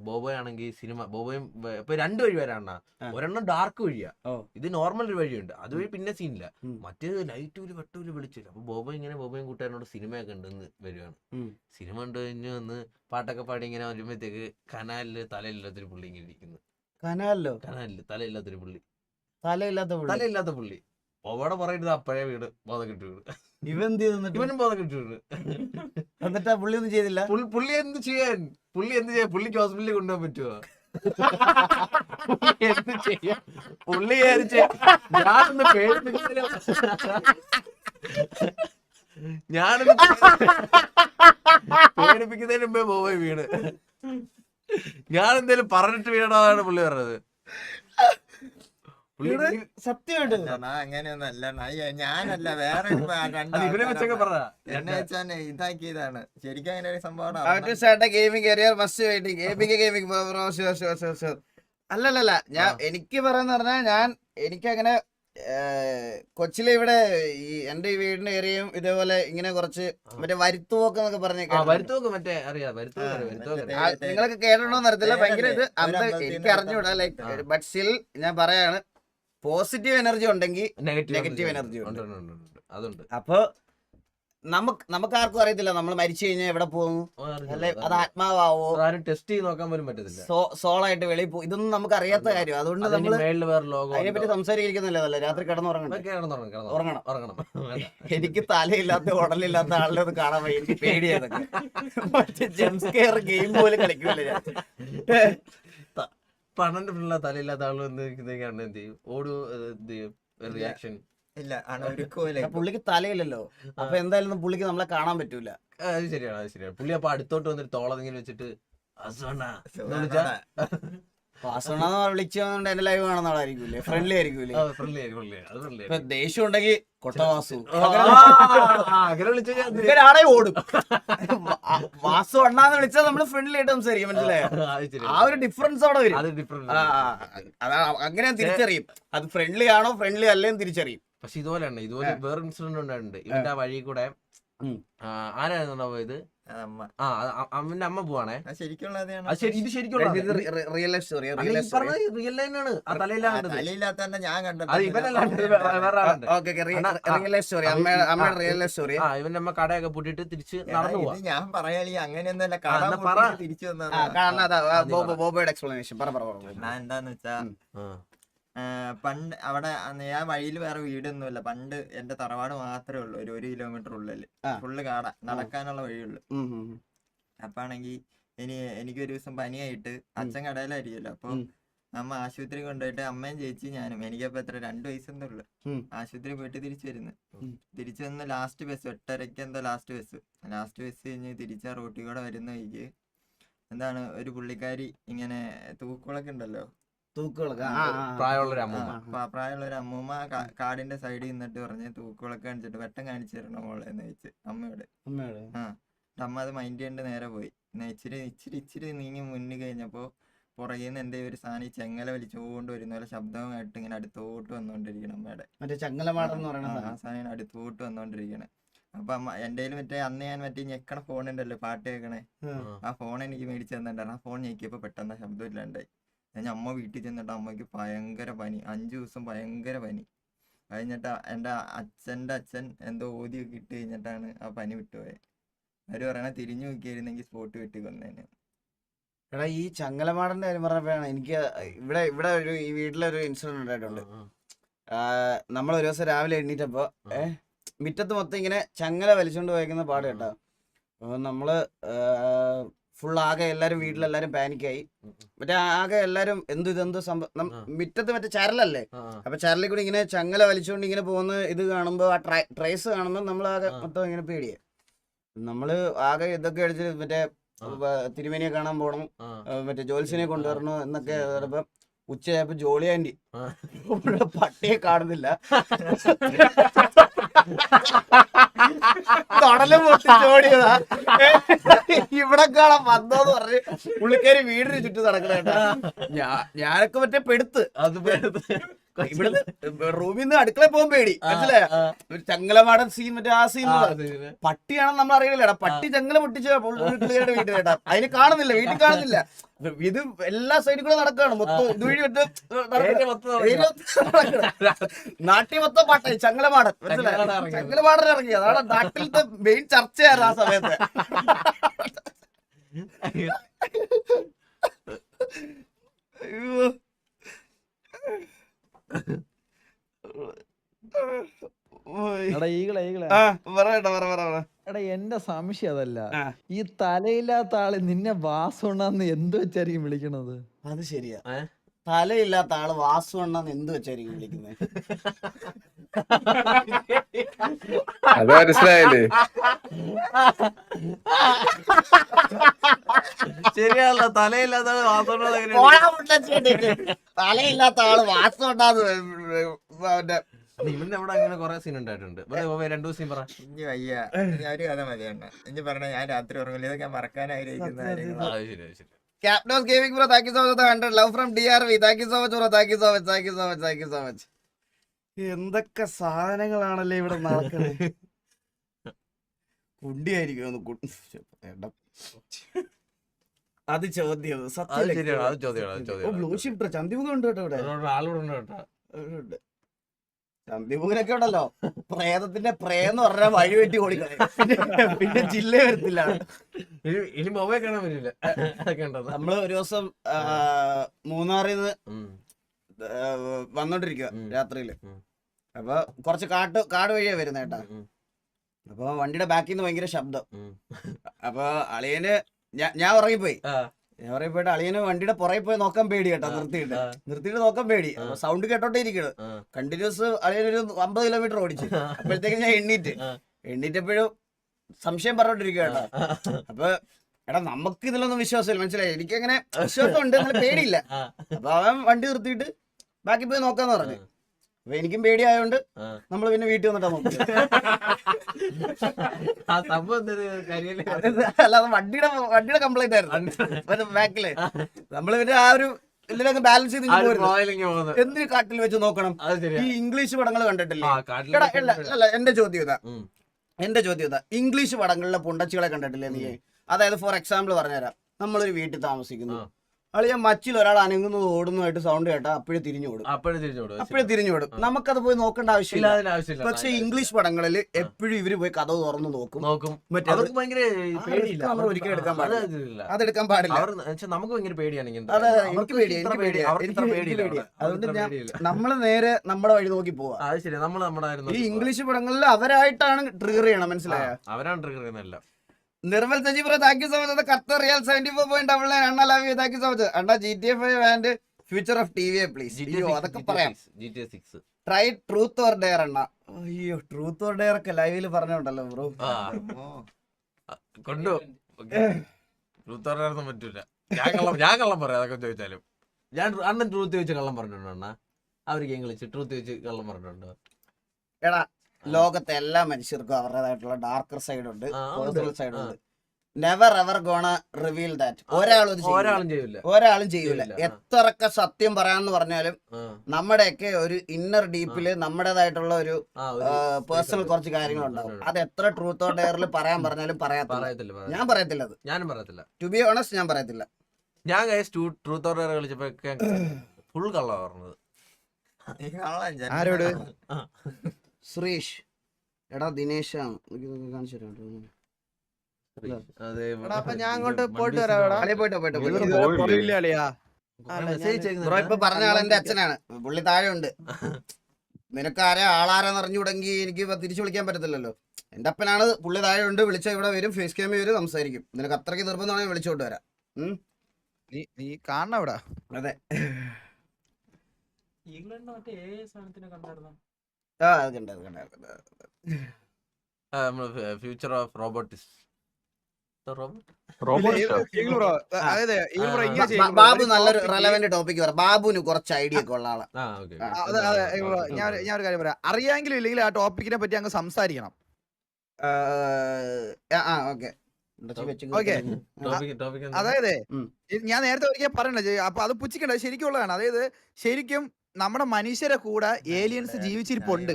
ബോബോയ് ആണെങ്കിൽ ബോബോയും ഇപ്പൊ രണ്ടു വഴി വരാണ്. ഒരെണ്ണം ഡാർക്ക് വഴിയാ, ഇത് നോർമൽ ഒരു വഴിയുണ്ട്, അതുവഴി പിന്നെ സീനില്ല. മറ്റേത് ലൈറ്റൂല് വെട്ടൂല് വിളിച്ചില്ല. അപ്പൊ ബോബോയും കൂട്ടുകാരനോട് സിനിമയൊക്കെ ഉണ്ടെന്ന് വരുവാണ്. സിനിമ കണ്ടു കഴിഞ്ഞ് വന്ന് പാട്ടൊക്കെ പാടി ഇങ്ങനെ വരുമ്പോഴത്തേക്ക് കനാലില് തലയില്ലാത്തൊരു പുള്ളി ഇങ്ങനെ ഇരിക്കുന്നു. കനാലില് തലയില്ലാത്തൊരു പുള്ളി, തലയില്ലാത്ത പുള്ളി. ബോബോടെ പറയുന്നത് അപ്പഴേ വീട് ബോധം കിട്ടി വീട്. ഇവനും ബോധം കിട്ടി വീട്. എന്നിട്ട് പുള്ളി ഒന്നും ചെയ്തില്ല. പുള്ളി എന്ത് ചെയ്യാൻ? പുള്ളിക്ക് ഹോസ്പിറ്റലിൽ കൊണ്ടുപോകാൻ പറ്റുമോ? എന്ത് ചെയ്യാൻ? പുള്ളി ഞാനൊന്ന് പേടിപ്പിക്കുന്നതിന് മുമ്പേ ബോബോയ് വീണ്. ഞാൻ എന്തേലും പറഞ്ഞിട്ട് വീണതാണ് പുള്ളി പറഞ്ഞത്. സത്യമായിട്ട് അങ്ങനെയൊന്നും അല്ല, ഞാനല്ല, വേറെ ഇവനെ വെച്ചൊക്കെ പറഞ്ഞ എന്നെ വെച്ചാൽ ഇതാക്കിയതാണ്. ശരിക്കും അങ്ങനെ ഒരു സംഭവം. അല്ലല്ല, ഞാൻ എനിക്ക് പറയാന്ന് പറഞ്ഞാൽ എനിക്കങ്ങനെ കൊച്ചിലെ ഇവിടെ ഈ എന്റെ ഈ വീടിന്റെ ഏരിയയും ഇതേപോലെ ഇങ്ങനെ കുറച്ച് മറ്റേ വരുത്തുപോക്ക് എന്നൊക്കെ നിങ്ങളൊക്കെ കേട്ടിട്ടുണ്ടോന്ന് അറിയത്തില്ല. ഭയങ്കര ഇത് എനിക്ക് അറിഞ്ഞൂടാ. ലൈക്ക് ബട്ട് സ്റ്റിൽ ഞാൻ പറയാണ്, പോസിറ്റീവ് എനർജി ഉണ്ടെങ്കിൽ നെഗറ്റീവ് എനർജി ഉണ്ട്. അപ്പൊ നമുക്ക് ആർക്കും അറിയത്തില്ല നമ്മൾ മരിച്ചു കഴിഞ്ഞാൽ എവിടെ പോകുന്നു, അല്ലെ അത് ആത്മാവോ ടെസ്റ്റ് ചെയ്ത് നോക്കാൻ പോലും പറ്റത്തില്ല, സോളായിട്ട് വെളിയിൽ പോകും, ഇതൊന്നും നമുക്ക് അറിയാത്ത കാര്യം. അതുകൊണ്ട് നമ്മൾ അതിനെപ്പറ്റി സംസാരിക്കുന്നില്ല. രാത്രി ഉറങ്ങണം. എനിക്ക് തലയില്ലാത്ത ഉടലില്ലാത്ത ആളുടെ അത് കാണാൻ വയ്യ, എനിക്ക് പേടിയാതൊക്കെ. മറ്റേ ജംസ്കെയർ ഗെയിം പോലും കളിക്കൂല ഞാൻ. പണന്റെ പിള്ള തലയില്ലാത്ത ആളും എന്ത് ചെയ്യും? ഓടു റിയാക്ഷൻ ഇല്ല, പുള്ളിക്ക് തലയില്ലല്ലോ. അപ്പൊ എന്തായാലും പുള്ളിക്ക് നമ്മളെ കാണാൻ പറ്റൂല. അത് ശരിയാണ്. പുള്ളി അപ്പൊ അടുത്തോട്ട് വന്നിട്ട് തോളതിങ്ങനെ വെച്ചിട്ട് വാസണെന്ന് വിളിച്ചോണ്ട് എന്റെ ലൈവ് കാണുന്ന ആളായിരിക്കൂലേ, ഫ്രണ്ട്ലി ആയിരിക്കൂലേ. ദേഷ്യം ഉണ്ടെങ്കിൽ കൊട്ടവാസു ആണെ ഓടും. വാസു അണ്ണാന്ന് വിളിച്ചാൽ നമ്മള് ഫ്രണ്ട്ലി ആയിട്ട് സംസാരിക്കും, മനസ്സിലായോ? ആ ഒരു ഡിഫറൻസ് അവിടെ വരും. അതാ അങ്ങനെ തിരിച്ചറിയും, അത് ഫ്രണ്ട്ലി ആണോ ഫ്രണ്ട്ലി അല്ലേന്ന് തിരിച്ചറിയും. പക്ഷെ ഇതുപോലെ വേറെ ഇൻസിഡന്റ് ഉണ്ടായിട്ടുണ്ട്. ഇവന്റെ ആ വഴി കൂടെ ആരായിരുന്നു പോയത്? അവന്റെ അമ്മ പോവാണേ. ഇത് ശരിക്കും റിയൽ ലൈഫ് സ്റ്റോറി. റിയൽ ലൈനാണ്. ആ തലയില്ലാത്ത ഞാൻ കണ്ടത്. അമ്മയുടെ റിയൽ ലൈഫ് സ്റ്റോറി. ഇവന്റെ അമ്മ കടയൊക്കെ പൂട്ടിട്ട് തിരിച്ച് നടന്നു പോവാ. ഞാൻ പറയാളി അങ്ങനെയൊന്നുമല്ല, തിരിച്ചു വന്നത്. ബോബോയുടെ എക്സ്പ്ലനേഷൻ എന്താന്ന് വെച്ചാ, പണ്ട് അവിടെ ആ വഴിയിൽ വേറെ വീടൊന്നുമില്ല. പണ്ട് എന്റെ തറവാട് മാത്രമേ ഉള്ളൂ, ഒരു കിലോമീറ്റർ ഉള്ളില്. ഫുള്ള് കാട, നടക്കാനുള്ള വഴിയുള്ളു. അപ്പൊ ആണെങ്കി എനിക്കൊരു ദിവസം പനിയായിട്ട് അച്ഛൻ കടയിലായിരിക്കുമല്ലോ. അപ്പൊ അമ്മ ആശുപത്രി കൊണ്ടുപോയിട്ട് അമ്മയും ചേച്ചി ഞാനും, എനിക്കപ്പോ എത്ര 2 വയസ്സെന്തേ ഉള്ളു, ആശുപത്രി പോയിട്ട് തിരിച്ചു വന്ന് ലാസ്റ്റ് ബസ് 8:30 എന്തോ ലാസ്റ്റ് ബസ് കഴിഞ്ഞ് തിരിച്ച റോട്ടിൽ കൂടെ വരുന്ന വഴിക്ക് എന്താണ് ഒരു പുള്ളിക്കാരി ഇങ്ങനെ തൂക്കുകളൊക്കെ ഉണ്ടല്ലോ, പ്രായമുള്ള ഒരു അമ്മൂമ്മ കാടിന്റെ സൈഡിൽ നിന്നിട്ട് പറഞ്ഞ് തൂക്കുകളൊക്കെ കാണിച്ചിട്ട് വെട്ടം കാണിച്ചു തരണം മോളെ എന്ന് വെച്ച് അമ്മയോട്. അമ്മ അത് മൈൻഡ് ചെയ്യേണ്ട നേരെ പോയി. ഇച്ചിരി നീങ്ങി മുന്നിൽ കഴിഞ്ഞപ്പോ പുറകിൽ നിന്ന് എന്റെ ഒരു സാധനം ചെങ്ങല വലിച്ചുകൊണ്ട് വരുന്ന പോലെ ശബ്ദമായിട്ട് ഇങ്ങനെ അടുത്തോട്ട് വന്നോണ്ടിരിക്കണം അമ്മയുടെ. ആ സാധനം അടുത്തോട്ട് വന്നോണ്ടിരിക്കണേ. അപ്പൊ അമ്മ എന്റെ മറ്റേ അന്ന് ഞാൻ മറ്റേ ഞെക്കണ ഫോൺ ഉണ്ടല്ലോ പാട്ട് കേൾക്കണേ, ആ ഫോൺ എനിക്ക് മേടിച്ചു തന്നിട്ടുണ്ടായിരുന്നു. ആ ഫോൺ ഞെക്കിയപ്പോ പെട്ടെന്ന് ശബ്ദം ഇല്ലാണ്ടായി. ഞാൻ അമ്മ വീട്ടിൽ ചെന്നിട്ട് അമ്മയ്ക്ക് ഭയങ്കര പനി, 5 ദിവസം ഭയങ്കര പനി. കഴിഞ്ഞിട്ട് എന്റെ അച്ഛന്റെ അച്ഛൻ എന്തോ ഓതിയൊക്കെ ഇട്ട് കഴിഞ്ഞിട്ടാണ് ആ പനി വിട്ടുപോയത്. അവര് പറയണ തിരിഞ്ഞു നോക്കിയായിരുന്നെങ്കിൽ സ്പോട്ട് വെട്ടി കൊന്നേനെ. എടാ ഈ ചങ്ങലമാടന്റെ കാര്യം പറഞ്ഞപ്പോഴാണ് എനിക്ക് ഇവിടെ ഈ വീട്ടിലൊരു ഇൻസിഡന്റ് ഉണ്ടായിട്ടുണ്ട്. നമ്മൾ ഒരു ദിവസം രാവിലെ എണ്ണീറ്റപ്പോ മുറ്റത്ത് മൊത്തം ഇങ്ങനെ ചങ്ങല വലിച്ചോണ്ട് പോയേക്കുന്ന പാട് കേട്ടോ. അപ്പൊ നമ്മള് ഫുൾ ആകെ എല്ലാരും വീട്ടിലെല്ലാരും പാനിക്കായി. മറ്റേ ആകെ എല്ലാരും ഇതെന്തോ സംഭവം, മുറ്റത്ത് മറ്റേ ചരലല്ലേ, അപ്പൊ ചരലിൽ കൂടി ഇങ്ങനെ ചങ്ങല വലിച്ചുകൊണ്ട് ഇങ്ങനെ പോകുന്ന ഇത് കാണുമ്പോ, ആ ട്രേസ് കാണുമ്പോ നമ്മളാകെ മൊത്തം ഇങ്ങനെ പേടിയായി. നമ്മള് ആകെ ഇതൊക്കെ അടിച്ച് മറ്റേ തിരുമേനിയെ കാണാൻ പോണം, മറ്റേ ജോത്സ്യനെ കൊണ്ടുവരണോ എന്നൊക്കെ. ഉച്ചയായപ്പോ ജോളി ആന്റി പട്ടിയെ കാണുന്നില്ല, തൊടലും പൊട്ടിച്ചോടിയതാ, ഇവിടെ കാണാൻ വന്നോന്ന് പറഞ്ഞ് പുള്ളിക്കാരി വീടിന് ചുറ്റും നടക്കണ കേട്ടാ. ഞാനൊക്കെ മറ്റേ പെടുത്ത് ഇവിടുന്ന് റൂമിൽ നിന്ന് അടുക്കള പോകാൻ പേടി, മനസ്സിലായ? ഒരു ചങ്ങലമാടൻ സീൻ, മറ്റേ ആ സീൻ. പട്ടിയാണെന്ന് നമ്മൾ അറിയില്ലടാ, പട്ടി ചങ്ങല പൊട്ടിച്ച വീട്ടിൽ കേട്ടാ. അതിന് കാണുന്നില്ല, വീട്ടിൽ കാണുന്നില്ല. ഇത് എല്ലാ സൈഡിൽ കൂടെ നടക്കാണ് മൊത്തം, ഇതുവഴി നാട്ടിൽ മൊത്തം പാട്ടായി ചങ്ങലമാടൻ, മനസ്സിലായി? ചങ്ങലമാടൻ ഇറങ്ങി, അതാണ് നാട്ടിലത്തെ മെയിൻ ചർച്ചയായിരുന്നു ആ സമയത്ത്. അയ്യോ എടാ എന്റെ സംശയം അതല്ല, ഈ തലയില്ലാത്ത ആള് നിന്നെ വാസുണ്ണാന്ന് എന്ത് വെച്ചായിരിക്കും വിളിക്കണത്? അത് ശരിയാ, തലയില്ലാത്ത ആള് വാസു അണ്ണാന്ന് എന്ത് വെച്ചായിരിക്കും വിളിക്കുന്നത്? അത് മനസ്സിലായില്ലേ? ശരിയാണല്ലോ, തലയില്ലാത്ത ആള് തലയില്ലാത്ത ആള് വാസു അണ്ണാന്ന്. ഇവന്റെ അവിടെ അങ്ങനെ കൊറേ സീൻ ഉണ്ടായിട്ടുണ്ട്. 2 സീൻ പറ. ഇനി വയ്യ, ഒരു കഥ മതിയാണ് ഇനി പറഞ്ഞ. ഞാൻ രാത്രി ഉറങ്ങില്ല, ഇതൊക്കെ മറക്കാൻ ആഗ്രഹിക്കുന്ന കാര്യങ്ങളാണ്. Capnos Gaming bro, thank you so much for the 100. Love from DRV. Thank you so much bro. Thank you so much. എന്തൊക്കെ സാധനങ്ങളാണല്ലേ ഇവിടെ നടക്കുന്നത്. കുണ്ടിയായിരിക്കും അത് ചോദ്യം. ബ്ലൂ ഷിഫ്റ്റർ ചന്തിമുഖം ഉണ്ട് കേട്ടോ ഇവിടെ. ചന്തിമുഖനൊക്കെ ഉണ്ടല്ലോ, പ്രേതത്തിന്റെ പ്രേന്ന് പറഞ്ഞാൽ വഴി വെട്ടി ഓടിക്കളെ, പിന്നെ ജില്ല വരത്തില്ല. ഇനി മൊബൈൽ കാണാൻ പറ്റില്ല. നമ്മള് ഒരു ദിവസം മൂന്നാറിൽ നിന്ന് വന്നോണ്ടിരിക്കുക രാത്രിയില്. അപ്പൊ കുറച്ച് കാട് വഴിയാ വരുന്ന കേട്ടാ. അപ്പൊ വണ്ടിയുടെ ബാക്കിൽ നിന്ന് ഭയങ്കര ശബ്ദം. അപ്പൊ അളിയന് ഞാൻ ഉറങ്ങിപ്പോയി. അളിയന് വണ്ടിയുടെ പുറകെ പോയി നോക്കാൻ പേടി കേട്ടോ. നിർത്തിയിട്ട് നോക്കാൻ പേടി. സൗണ്ട് കേട്ടോട്ടേ ഇരിക്കണ്. കണ്ടിന്യൂസ് അളിയനൊരു 50 കിലോമീറ്റർ ഓടിച്ചു. അപ്പോഴത്തേക്കും ഞാൻ എണ്ണീറ്റപ്പോഴും സംശയം പറഞ്ഞോണ്ടിരിക്കുക കേട്ടോ. അപ്പൊ എടാ നമുക്ക് ഇതിലൊന്നും വിശ്വാസമില്ല, മനസ്സിലായി? എനിക്കങ്ങനെ വിശ്വാസമുണ്ട്, അങ്ങനെ പേടിയില്ല. അപ്പൊ അവൻ വണ്ടി നിർത്തിയിട്ട് ബാക്കി പോയി നോക്കാന്ന് പറഞ്ഞു. അപ്പൊ എനിക്കും പേടിയായോണ്ട് നമ്മള് പിന്നെ വീട്ടിൽ വന്നിട്ടാ നോക്കി. അല്ലാതെ വണ്ടിയുടെ കംപ്ലൈന്റ് ആയിരുന്നു ബാക്കില്. നമ്മള് പിന്നെ ആ ഒരു ഇതിലൊക്കെ ബാലൻസ് ചെയ്ത് എന്തിന് കാട്ടിൽ വെച്ച് നോക്കണം? ഈ ഇംഗ്ലീഷ് പടങ്ങൾ കണ്ടിട്ടില്ലേ? അല്ല, എന്റെ ചോദ്യം ഇതാ, ഇംഗ്ലീഷ് പടങ്ങളിലെ പുണ്ടച്ചികളെ കണ്ടിട്ടില്ലേ നീ? അതായത് ഫോർ എക്സാമ്പിൾ പറഞ്ഞുതരാം. നമ്മളൊരു വീട്ടിൽ താമസിക്കുന്നു, അളിയ മച്ചിൽ ഒരാൾ അനങ്ങുന്നത് ഓടുന്നതായിട്ട് സൗണ്ട് കേട്ടാ അപ്പോഴേ തിരിഞ്ഞോടും. അപ്പോഴും തിരിച്ചോടും. അപ്പോഴേ തിരിഞ്ഞോടും. നമുക്കത് പോയി നോക്കേണ്ട ആവശ്യമില്ല. ആവശ്യമില്ല. പക്ഷെ ഇംഗ്ലീഷ് പടങ്ങളിൽ എപ്പോഴും ഇവര് പോയി കഥ തുറന്ന് നോക്കും. അവർക്ക് ഭയങ്കര പേടിയില്ല. നമ്മൾ ഒരിക്കലും എടുക്കാൻ പാടില്ല. അതില്ല. അതെടുക്കാൻ പാടില്ല. നമുക്ക് ഭയങ്കര പേടിയാണ് ഇങ്ങനത്തെ. അതെ, എനിക്ക് പേടിയാ. അതുകൊണ്ട് നമ്മള് നേരെ നമ്മുടെ വഴി നോക്കി പോവാ. അത് ശരി. നമ്മുടെ ഈ ഇംഗ്ലീഷ് പടങ്ങളിൽ അവരായിട്ടാണ് ട്രിഗർ ചെയ്യണം, മനസ്സിലായ? അവരാണ് ട്രിഗർ ചെയ്യുന്നതല്ല. Nirmal Saji bro, thank you so much. Qatar riyal 74.99 അണ്ണ love you, thank you so much. അണ്ണ GTA 5 and future of T V please. അയ്യോ അതൊക്കെ പറയാം. GTA 6 try truth or dare അണ്ണ. അയ്യോ ട്രൂത്ത് ഓർ ഡെയർ ഒക്കെ ലൈവില് പറഞ്ഞോണ്ടല്ലോ ബ്രോ. കൊണ്ടു ട്രൂത്ത് പറയാനൊന്നും പറ്റൂല. ഞാൻ കള്ളം പറയാം. അതൊക്കെ ചോദിച്ചാലും അണ്ണൻ ട്രൂത്ത് ചോദിച്ച് കള്ളം പറഞ്ഞിട്ടുണ്ടോ? അണ്ണ അവർക്ക് ഇംഗ്ലീഷ് ട്രൂത്ത് ചോദിച്ച് കള്ളം പറഞ്ഞിട്ടുണ്ടോ? എടാ ലോകത്തെ എല്ലാ മനുഷ്യർക്കും അവരുടേതായിട്ടുള്ള ഡാർക്കർ സൈഡ് ഉണ്ട്, പേഴ്സണൽ സൈഡ് ഉണ്ട്. Never ever gonna reveal that. ഒരാളും ചെയ്യൂല. എത്രയൊക്കെ സത്യം പറയാന്ന് പറഞ്ഞാലും നമ്മുടെയൊക്കെ ഒരു ഇന്നർ ഡീപ്പില് നമ്മുടേതായിട്ടുള്ള ഒരു പേഴ്സണൽ കുറച്ച് കാര്യങ്ങളുണ്ടാവും. അത് എത്ര ട്രൂത്ത് ഓർ ഡെയറിൽ പറയാൻ പറഞ്ഞാലും പറയത്തില്ല. ഞാൻ പറയത്തില്ല. അത് ഞാനും പറയത്തില്ല. ടു ബി ഓണസ്റ്റ് ഞാൻ പറയത്തില്ല. ഞാൻ ട്രൂത്ത് ഓർ ഡെയർ കളിച്ചപ്പോ ഫുൾ കള്ള പറഞ്ഞത്. ആരോട്? സുരേഷ് എടാ ദിനേശാണ് കാണിച്ചു തരാം. ഞാൻ അങ്ങോട്ട് പോയിട്ട് വരാം. ബ്രോ ഇപ്പൊ പറഞ്ഞ ആൾ എന്റെ അച്ഛനാണ്. പുള്ളി താഴെ ഉണ്ട്. നിനക്ക് ആളാരാന്ന് അറിഞ്ഞുടങ്ങി എനിക്ക് തിരിച്ചു വിളിക്കാൻ പറ്റത്തില്ലല്ലോ. എന്റെ അപ്പനാണ്. പുള്ളി താഴെ ഉണ്ട്. വിളിച്ച ഇവിടെ വരും, ഫേസ് ക്യാമിൽ വരും, സംസാരിക്കും. നിനക്ക് അത്രയ്ക്ക് നിർബന്ധമാണെങ്കിൽ വിളിച്ചോട്ട് വരാം. നീ കാണണം ഇവിടെ. അതെ ഫ്യൂച്ചർ ഓഫ് റോബോട്ടിക്സ്. ബാബു നല്ലൊരു റെലവന്റ് ടോപ്പിക് പറയാം. ബാബുവിന് കുറച്ച് ഐഡിയ ഒക്കെ ഉള്ള ആളാ. ഞാൻ ഒരു കാര്യം പറയാം. അറിയാമെങ്കിലും ഇല്ലെങ്കിൽ ആ ടോപ്പിക്കിനെ പറ്റി അങ്ങ് സംസാരിക്കണം. അതായത് ഞാൻ നേരത്തെ ഒരിക്കൽ പറഞ്ഞില്ല, അപ്പൊ അത് പുച്ഛിക്കണ്ട, ശരിക്കുള്ളതാണ്. അതായത് ശരിക്കും നമ്മുടെ മനുഷ്യരെ കൂടെ ഏലിയൻസ് ജീവിച്ചിരിപ്പുണ്ട്.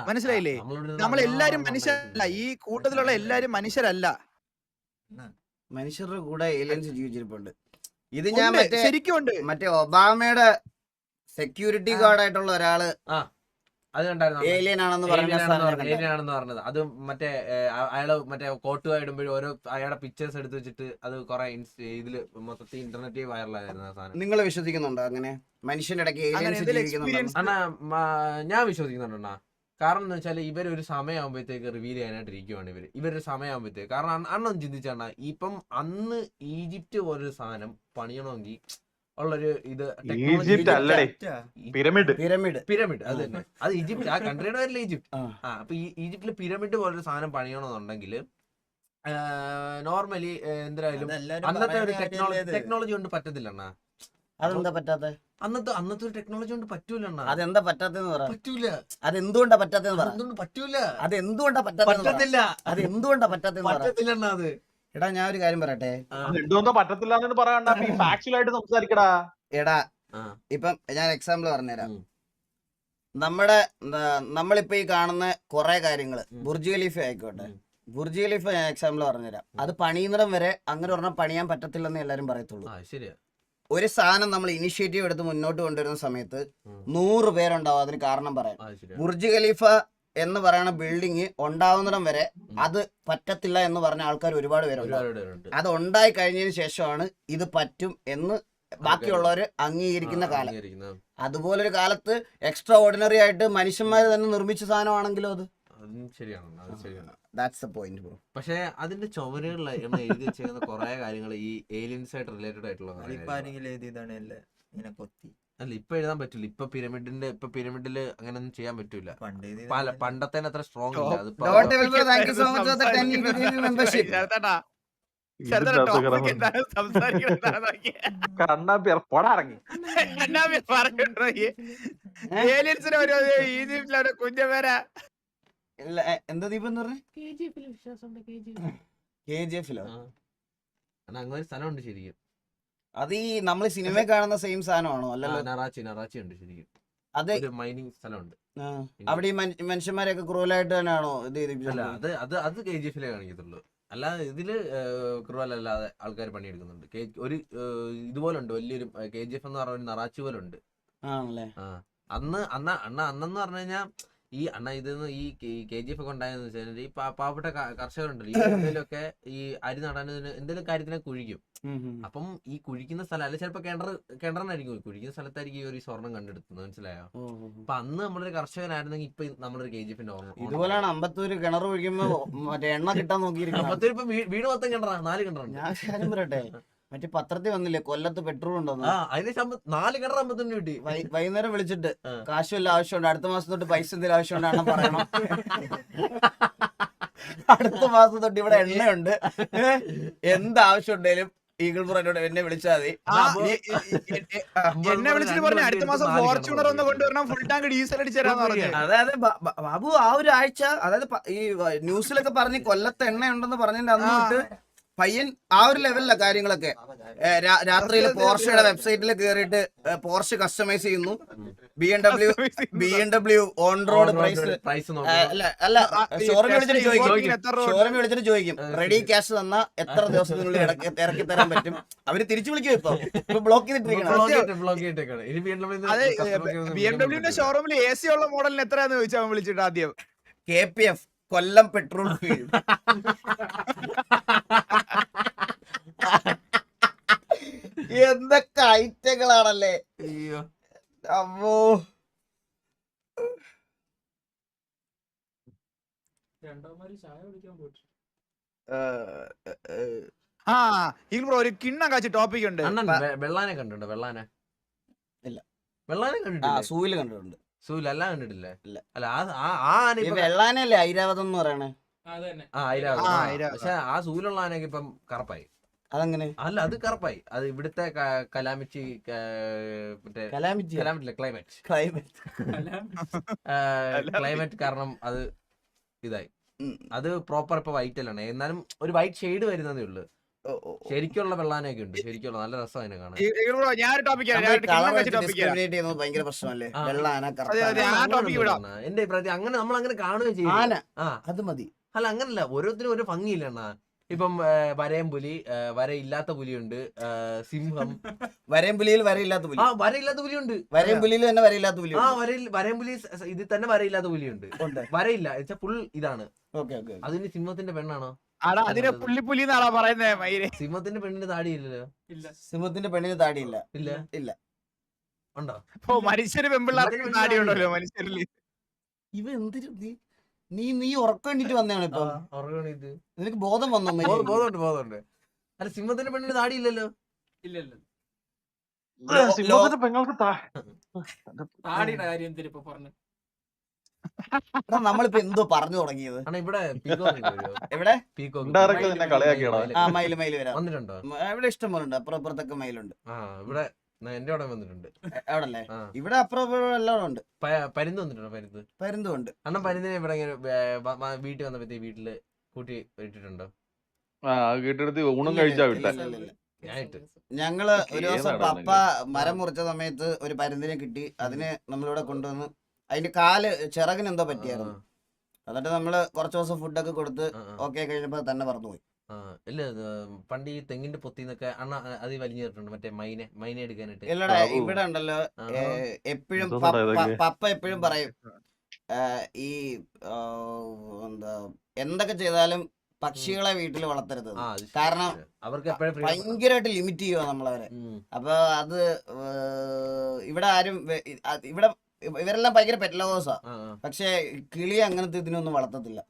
മനസ്സിലായില്ലേ? നമ്മളെല്ലാരും മനുഷ്യരല്ല. ഈ കൂട്ടത്തിലുള്ള എല്ലാരും മനുഷ്യരല്ല. മനുഷ്യരുടെ കൂടെ ഏലിയൻസ് ജീവിച്ചിരിപ്പുണ്ട്. ഇത് ഞാൻ ശരിക്കും ഉണ്ട്. മറ്റേ ഒബാമയുടെ സെക്യൂരിറ്റി ഗാർഡ് ആയിട്ടുള്ള ഒരാള് ഏലിയൻ ആണെന്ന് പറഞ്ഞത്. അത് മറ്റേ അയാള് മറ്റേ കോട്ട് ഇടുമ്പോഴും ഓരോ അയാളുടെ പിക്ചേഴ്സ് എടുത്ത് വെച്ചിട്ട് അത് കൊറേ ഇതില് മൊത്തത്തിൽ ഇന്റർനെറ്റ് വൈറലായിരുന്നു ആ സാധനം. നിങ്ങൾ വിശ്വസിക്കുന്നുണ്ടോ അങ്ങനെ മനുഷ്യന്റെ ഇടയ്ക്ക് ഏലിയൻസ് ജീവിക്കുന്നുണ്ടോ? ഞാൻ വിശ്വസിക്കുന്നുണ്ടോ? കാരണം എന്ന് വെച്ചാൽ ഇവരൊരു സമയമാകുമ്പോഴത്തേക്ക് റിവീൽ ചെയ്യാനായിട്ട് ഇരിക്കുവാണ് ഇവരൊരു സമയമാകുമ്പോഴത്തേക്ക്. കാരണം അണ്ണൊന്ന് ചിന്തിച്ചാണ്, ഇപ്പം അന്ന് ഈജിപ്റ്റ് പോലൊരു സാധനം പണിയണമെങ്കിൽ ഉള്ളൊരു ഇത് പിരമിഡ് അത് തന്നെ. അത് ഈജിപ്റ്റ്, ആ കൺട്രിയുടെ പേരിൽ ഈജിപ്റ്റ്. അപ്പൊ ഈ ഈജിപ്തില് പിരമിഡ് പോലൊരു സാധനം പണിയണമെന്നുണ്ടെങ്കിൽ നോർമലി എന്തായാലും അന്നത്തെ ഒരു ടെക്നോളജി കൊണ്ട് പറ്റത്തില്ല അണ്ണാ. അതെന്താ പറ്റാത്ത? അന്നത്തെ ഒരു ടെക്നോളജി കൊണ്ട് പറ്റൂല അണ്ണാ. അതെന്താ പറ്റാത്തെന്ന് പറ. പറ്റൂല. അതെന്തുകൊണ്ടാ പറ്റാത്തെന്ന് പറ. പറ്റൂല. അതെന്തുകൊണ്ടാ പറ്റത്തില്ല? അതെന്തുകൊണ്ടാ പറ്റാത്തെന്ന് പറ്റത്തില്ല അണ്ണാ. അത് എടാ ഞാൻ ഒരു കാര്യം പറയട്ടെ. എടാ ഇപ്പം ഞാൻ എക്സാമ്പിൾ പറഞ്ഞുതരാം. നമ്മളിപ്പോ ഈ കാണുന്ന കുറെ കാര്യങ്ങള് ബുർജ് ഖലീഫ ആയിക്കോട്ടെ. ബുർജ് ഖലീഫ ഞാൻ എക്സാമ്പിൾ പറഞ്ഞുതരാം. അത് പണിയുന്നിടം വരെ അങ്ങനെ പറഞ്ഞാൽ പണിയാൻ പറ്റത്തില്ലെന്ന് എല്ലാരും പറയത്തുള്ളൂ. ഒരു സാധനം നമ്മൾ ഇനിഷ്യേറ്റീവ് എടുത്ത് മുന്നോട്ട് കൊണ്ടുവരുന്ന സമയത്ത് 100 പേരുണ്ടാവും അതിന് കാരണം പറയാൻ. ബുർജ് ഖലീഫ എന്ന് പറയുന്ന ബിൽഡിങ് ഉണ്ടാവുന്നിടം വരെ അത് പറ്റത്തില്ല എന്ന് പറഞ്ഞ ആൾക്കാർ ഒരുപാട് പേരുണ്ട്. അത് ഉണ്ടായി കഴിഞ്ഞതിന് ശേഷമാണ് ഇത് പറ്റും എന്ന് ബാക്കിയുള്ളവര് അംഗീകരിക്കുന്ന കാലം. അതുപോലൊരു കാലത്ത് എക്സ്ട്രാ ഓർഡിനറി ആയിട്ട് മനുഷ്യന്മാർ തന്നെ നിർമ്മിച്ച സാധനമാണെങ്കിലോ അത് ശരിയാണ്. That's the point bro. പക്ഷെ അതിന്റെ ചുവരുകളിൽ എഴുതി വെച്ചിരിക്കുന്ന കുറെ കാര്യങ്ങൾ ഈ ഏലിയൻസ് ആയിട്ട് റിലേറ്റഡ് ആയിട്ടുള്ള അല്ല ഇപ്പൊ എഴുതാൻ പറ്റില്ല. ഇപ്പൊ പിരമിഡില് അങ്ങനെ ഒന്നും ചെയ്യാൻ പറ്റൂല. പണ്ടത്തെ അത്ര സ്ട്രോങ് ഇല്ല. കുഞ്ഞുപേരാ എന്താ ദീപം എന്ന് പറഞ്ഞേ? KGF-ലോ? അങ്ങനെ സ്ഥലമുണ്ട് ശരിക്കും. അത് ഈ നമ്മൾ സിനിമയിൽ കാണുന്ന സെയിം സാധനമാണോ? അല്ലല്ലോ. നറാച്ചി ഉണ്ട് ശരിക്കും. അത് മൈനിങ് സ്ഥലമുണ്ട്. അവിടെ ഈ മനുഷ്യന്മാരെയൊക്കെ ക്രൂവലായിട്ട് തന്നെയാണോ ഇത്? അത് KGF-ലേ കാണിക്കത്തുള്ളൂ. അല്ലാതെ ഇതില് ക്രൂവൽ അല്ലാതെ ആൾക്കാർ പണിയെടുക്കുന്നുണ്ട്. ഒരു ഇതുപോലെ ഉണ്ട്, വലിയൊരു KGF എന്ന് പറഞ്ഞ ഒരു നറാച്ചി പോലെ ഉണ്ട്. ആണല്ലേ? ആ അന്നെന്ന് പറഞ്ഞു കഴിഞ്ഞാൽ ഈ ഇതെന്ന് ഈ KGF ഒക്കെ ഉണ്ടായെന്ന് വെച്ചാൽ ഈ പാവപ്പെട്ട കർഷകരുണ്ടല്ലോ, ഈ എന്തെങ്കിലുമൊക്കെ ഈ അരി നടാനതിന് എന്തെങ്കിലും കാര്യത്തിനെ കുഴിക്കും. അപ്പം ഈ കുഴിക്കുന്ന സ്ഥലം അല്ല ചിലപ്പോ കിണറിനായിരിക്കും, കുഴിക്കുന്ന സ്ഥലത്തായിരിക്കും ഈ ഒരു സ്വർണം കണ്ടെടുക്കുന്നത്, മനസ്സിലായോ? അപ്പൊ അന്ന് നമ്മളൊരു കർഷകനായിരുന്നെങ്കിൽ ഇപ്പൊ നമ്മളൊരു KGFന്റെ ഓർമ്മ. ഇതുപോലെയാണ് അമ്പത്തൂര് കിണർ ഒഴിക്കുമ്പോ മറ്റേ എണ്ണ കിട്ടാൻ നോക്കിയിരിക്കുന്നത്. അമ്പത്തൂര് ഇപ്പൊ വീട് മൊത്തം കിണറാ, 4 കിണറുണ്ട്. ഞാൻ കാര്യം പറയട്ടെ, മറ്റേ പത്രത്തിൽ വന്നില്ലേ കൊല്ലത്ത് പെട്രോൾ ഉണ്ടോന്ന്? അതിന് 4 കിണർ അമ്പത്തൂരിന് കിട്ടി. വൈകുന്നേരം വിളിച്ചിട്ട് കാശ് വല്ല ആവശ്യമുണ്ട്, അടുത്ത മാസം തൊട്ട് പൈസ എന്തെങ്കിലും ആവശ്യമുണ്ടാണ് പറയണം. അടുത്ത മാസം തൊട്ട് ഇവിടെ എണ്ണയുണ്ട്, എന്ത് ആവശ്യം ഉണ്ടെങ്കിലും ഈഗിൾ ബ്രോനോട് എന്നെ വിളിച്ചാൽ മതി. എന്നെ വിളിച്ചിട്ട് പറഞ്ഞു അടുത്ത മാസം ഫോർച്യൂണർ ഒന്ന് കൊണ്ടുവരണം, ഫുൾ ടാങ്ക് ഡീസൽ അടിച്ചു തരാന്ന് പറഞ്ഞു. അതായത് ബാബു ആ ഒരു ആഴ്ച, അതായത് ഈ ന്യൂസിലൊക്കെ പറഞ്ഞ് കൊല്ലത്ത് എണ്ണ ഉണ്ടെന്ന് പറഞ്ഞതിന്റെ അന്ന് തൊട്ട് പയ്യൻ ആ ഒരു ലെവലില കാര്യങ്ങളൊക്കെ. രാത്രിയിൽ പോർഷയുടെ വെബ്സൈറ്റിൽ കയറിയിട്ട് പോർഷ് കസ്റ്റമൈസ് ചെയ്യുന്നു. BMW ഓൺ റോഡ് പ്രൈസ് അല്ല ഷോറൂമിൽ വിളിച്ചിട്ട് ചോദിക്കും റെഡി ക്യാഷ് തന്നാ എത്ര ദിവസത്തിനുള്ളിൽ ഇറക്കി തരാൻ പറ്റും. അവര് തിരിച്ചു വിളിക്കും. ഇപ്പൊ ബ്ലോക്ക് ചെയ്തിട്ടിരിക്കണം. അതെ, BMW ഷോറൂമിൽ AC ഉള്ള മോഡലിന് എത്രയാന്ന് ചോദിച്ചാൽ അവൻ വിളിച്ചിട്ട് ആദ്യം KPF കൊല്ലം പെട്രോൾ ഫീൽഡ്. എന്തൊക്കെ ഐറ്റങ്ങളാണല്ലേ. അയ്യോ അമ്മോ, ഈഗിൾ ബ്രോ ഒരു കിണ്ണം കാച്ചി ടോപ്പിക് ഉണ്ട്. അണ്ണൻ വെള്ളാനെ കണ്ടിട്ടുണ്ടോ? ഇല്ല. വെള്ളാനെ കണ്ടിട്ടില്ല? സൂയില് കണ്ടിട്ടുണ്ട്. സൂലെല്ലാം കണ്ടിട്ടില്ലേ? ഇല്ല. അല്ല ആ ആന വെള്ളാനല്ലേ ഐരാവതം എന്ന് പറയണേ? പക്ഷെ ആ സൂലുള്ള ആനയൊക്കെ ഇപ്പം കറപ്പായി. അതെങ്ങനെ? അല്ല അത് കറപ്പായി. അത് ഇവിടുത്തെ കലാമിറ്റി മറ്റേ കലാമിറ്റില്ല ക്ലൈമറ്റ് കാരണം അത് ഇതായി. അത് പ്രോപ്പർ ഇപ്പൊ വൈറ്റ് അല്ലാണ്, എന്നാലും ഒരു വൈറ്റ് ഷെയ്ഡ് വരുന്നതേ ഉള്ളു. ശരിക്കുള്ള വെള്ളാനൊക്കെ ഉണ്ട്, ശരിക്കുള്ള നല്ല രസം അതിനെ കാണാൻ. ഭയങ്കര പ്രശ്നമല്ലേ എന്റെ അഭിപ്രായത്തിൽ അങ്ങനെ നമ്മൾ അങ്ങനെ കാണുകയും ചെയ്യും. അത് മതി. അല്ല അങ്ങനല്ല, ഓരോരുത്തരും ഓരോ ഭംഗിയില്ല അണ്ണാ. ഇപ്പം വരയം പുലി, വരയില്ലാത്ത പുലിയുണ്ട്, സിംഹം. വരയം പുലിയിൽ വരയില്ലാത്ത പുലി. വരയില്ലാത്ത പുലിയുണ്ട്. വരയം പുലിയിൽ തന്നെ വരയില്ലാത്ത പുലി. വരയം പുലി ഇതിൽ തന്നെ വരയില്ലാത്ത പുലിയുണ്ട്. വരയില്ല ഫുൾ ഇതാണ്. അതിന് സിംഹത്തിന്റെ പെണ്ണാണോ? അതിനെ പുള്ളി എന്നാണോ പറയുന്നത്? സിംഹത്തിന്റെ പെണ്ണിന് താടിയില്ലല്ലോ. സിംഹത്തിന്റെ പെണ്ണിന് താടിയില്ല. ഇല്ല ഇല്ല. ഉണ്ടോ? മനുഷ്യര് പെമ്പിള്ളാർക്ക് താടിയുണ്ടല്ലോ മനുഷ്യരില്. ഇവ എന്തിനു നീ ഉറക്കം വേണ്ടിട്ട് വന്നതാണ് ഇപ്പൊ? നിനക്ക് ബോധം വന്നോ? ബോധമുണ്ട്. അല്ല സിംഹത്തിന്റെ പെണ്ണിന് താടിയില്ലല്ലോ. സിംഹത്തിന്റെ പെങ്ങൾക്ക് താടിയുടെ കാര്യം എന്തിനിപ്പോ പറഞ്ഞു? നമ്മളിപ്പോ എന്തോ പറഞ്ഞു തുടങ്ങിയത്. ഇവിടെ എവിടെ മയില് വരാം വന്നിട്ടുണ്ടോ? ഇവിടെ ഇഷ്ടം പോലെ ഉണ്ട്, അപ്പുറം അപ്പുറത്തൊക്കെ മയിലുണ്ട്. ഇവിടെ എന്റെ അവിടെ വന്നിട്ടുണ്ട്. എവിടല്ലേ? ഇവിടെ അപ്പുറം എല്ലാം ഉണ്ട്. പരുന്ത് വന്നിട്ടുണ്ടോ? പരുന്തും ഉണ്ട്. അണ്ണൻ പരുന്തിനെ ഇവിടെ വീട്ടിൽ വന്നപ്പോ വീട്ടില് കൂട്ടി ഇട്ടിട്ടുണ്ടോ? വീട്ടിലെടുത്ത് ഊണം കഴിച്ചാ വിട്ട. ഞങ്ങള് ഒരു ദിവസം പപ്പ മരം മുറിച്ച സമയത്ത് ഒരു പരുന്തിനെ കിട്ടി. അതിനെ നമ്മളിവിടെ കൊണ്ടുവന്ന് അതിന്റെ കാല് ചിറകിന് എന്തോ പറ്റിയായിരുന്നു. എന്നിട്ട് നമ്മള് കുറച്ച് ദിവസം ഫുഡൊക്കെ കൊടുത്ത് ഓക്കെ കഴിഞ്ഞപ്പോ തന്നെ പറന്നുപോയി. ഇല്ല പണ്ട് ഈ തെങ്ങിന്റെ പൊത്തിന്നൊക്കെ അണ്ണ അത് വലിഞ്ഞിട്ടുണ്ട് മറ്റേ മൈനെ എടുക്കാനായിട്ട്. ഇല്ലടാ, ഇവിടെ ഉണ്ടല്ലോ എപ്പോഴും പപ്പ എപ്പോഴും പറയും ഈ എന്തൊക്കെ ചെയ്താലും പക്ഷികളെ വീട്ടിൽ വളർത്തരുത്. കാരണം അവർക്ക് ഭയങ്കരമായിട്ട് ലിമിറ്റ് ചെയ്യുക നമ്മളവരെ. അപ്പൊ അത് ഇവിടെ ആരും ഇവിടെ ഇവരെല്ലാം ഭയങ്കര പെറ്റ് ലവേഴ്സാ. പക്ഷെ കിളി അങ്ങനത്തെ ഇതിനൊന്നും വളർത്തത്തില്ല.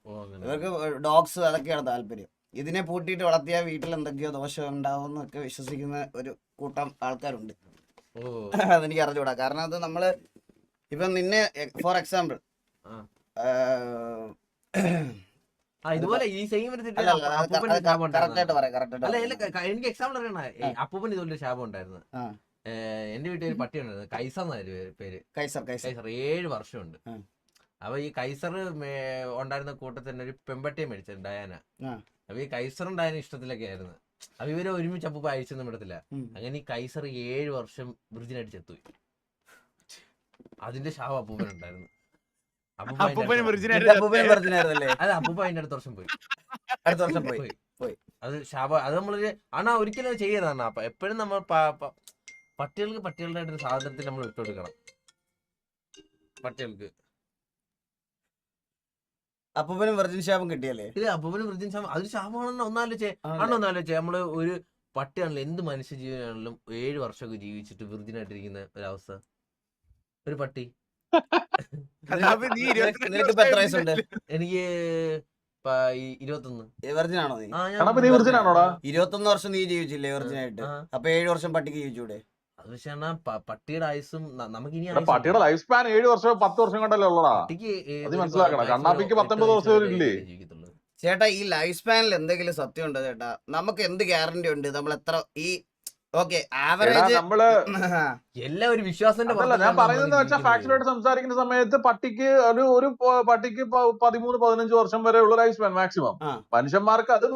ഇവർക്ക് ഡോഗ്സ് അതൊക്കെയാണ് താല്പര്യം. ഇതിനെ പൂട്ടിയിട്ട് വളർത്തിയാൽ വീട്ടിൽ എന്തൊക്കെയോ ദോഷം ഉണ്ടാവും എന്നൊക്കെ വിശ്വസിക്കുന്ന ഒരു കൂട്ടം ആൾക്കാരുണ്ട്. അതെനിക്ക് അറിഞ്ഞൂടാ. കാരണം അത് നമ്മള് ഇപ്പൊ നിന്നെ ഫോർ എക്സാമ്പിൾ ഇതുപോലെ ഈ സെയിം കറക്റ്റായിട്ട് പറയാം. എനിക്ക് എക്സാമ്പിൾ അറിയണ അപ്പൂപ്പൻ ഇതുപോലെ ശാപം ഉണ്ടായിരുന്നു. എന്റെ വീട്ടിൽ ഒരു പട്ടി ഉണ്ടായിരുന്നു, കൈസർ എന്നായിരുന്നു പേര്. കൈസർ 7 വർഷമുണ്ട്. അപ്പൊ ഈ കൈസർ ഉണ്ടായിരുന്ന കൂട്ടത്തിൽ തന്നെ ഒരു പെമ്പട്ടിയെ മേടിച്ചത്, ഡയാന. അപ്പൊ ഈ കൈസറും ഡയാന ഇഷ്ടത്തിലൊക്കെ ആയിരുന്നു. അപ്പൊ ഇവരെ ഒരുമിച്ച് അപ്പൂപ്പ അയച്ചൊന്നും വിടത്തില്ല. അങ്ങനെ ഈ കൈസർ 7 വർഷം ബ്രിഡ്ജിനടിച്ചെത്തുപോയി. അതിന്റെ ശാപം അപ്പൂപ്പനുണ്ടായിരുന്നു. അല്ല അപ്പൂപ്പ അതിന്റെ അടുത്ത വർഷം പോയി. അത് അത് നമ്മളൊരു ഒരിക്കലും അത് ചെയ്യരുതാണ്. അപ്പൊ എപ്പോഴും നമ്മൾ പട്ടികൾക്ക് പട്ടികളുടെ സാധനത്തിൽ നമ്മൾ വിട്ടുകൊടുക്കണം. പട്ടികൾക്ക് അപ്പൂപ്പനും വെർജിൻ ശാപം കിട്ടിയല്ലേ? ഇത് അപ്പൂപ്പനും വെർജിൻ ശാപം അതൊരു ശാപമാണെന്ന് ഒന്നാലോചിച്ചേ. നമ്മള് ഒരു പട്ടിയാണല്ലോ, എന്ത് മനുഷ്യ ജീവനാണെങ്കിലും 7 വർഷമൊക്കെ ജീവിച്ചിട്ട് വിർജിനായിട്ടിരിക്കുന്ന ഒരവസ്ഥ. ഒരു പട്ടി. നിനക്ക് ഇപ്പൊ എത്ര വയസ്സുണ്ട്? എനിക്ക് 21. വെർജിൻ ആണോ നീ? 21 വർഷം നീ ജീവിച്ചില്ലേ വെർജിനായിട്ട്? അപ്പൊ 7 വർഷം പട്ടിക്ക് ജീവിച്ചൂടെ? അത് പക്ഷേ പട്ടിയുടെ ആയുസും നമുക്കിനി പട്ടിയുടെ ലൈഫ് സ്പാൻ 7 വർഷം 10 വർഷം കണ്ടല്ലേ ഉള്ളടാ. അത് മനസ്സിലാക്കണം. കണ്ണാപ്പിക്ക് 19 വർഷം വരെ ഇല്ലേ? ചേട്ടാ ഈ ലൈഫ് സ്പാനിൽ എന്തെങ്കിലും സത്യം ഉണ്ടോ ചേട്ടാ? നമുക്ക് എന്ത് ഗ്യാരണ്ടി ഉണ്ട്? നമ്മൾ എത്ര ഈ ആവറേജ് നമ്മള് എല്ലാം ഒരു വിശ്വാസത്തിന്റെ ഞാൻ പറയുന്നത് വെച്ചാൽ ഫാക്ച്വലായിട്ട് സംസാരിക്കുന്ന സമയത്ത് പട്ടിക്ക് ഒരു പട്ടിക്ക് 13-15 വർഷം വരെ ഉള്ള ലൈഫ് സ്പാൻ മാക്സിമം. മനുഷ്യന്മാർക്ക് അത്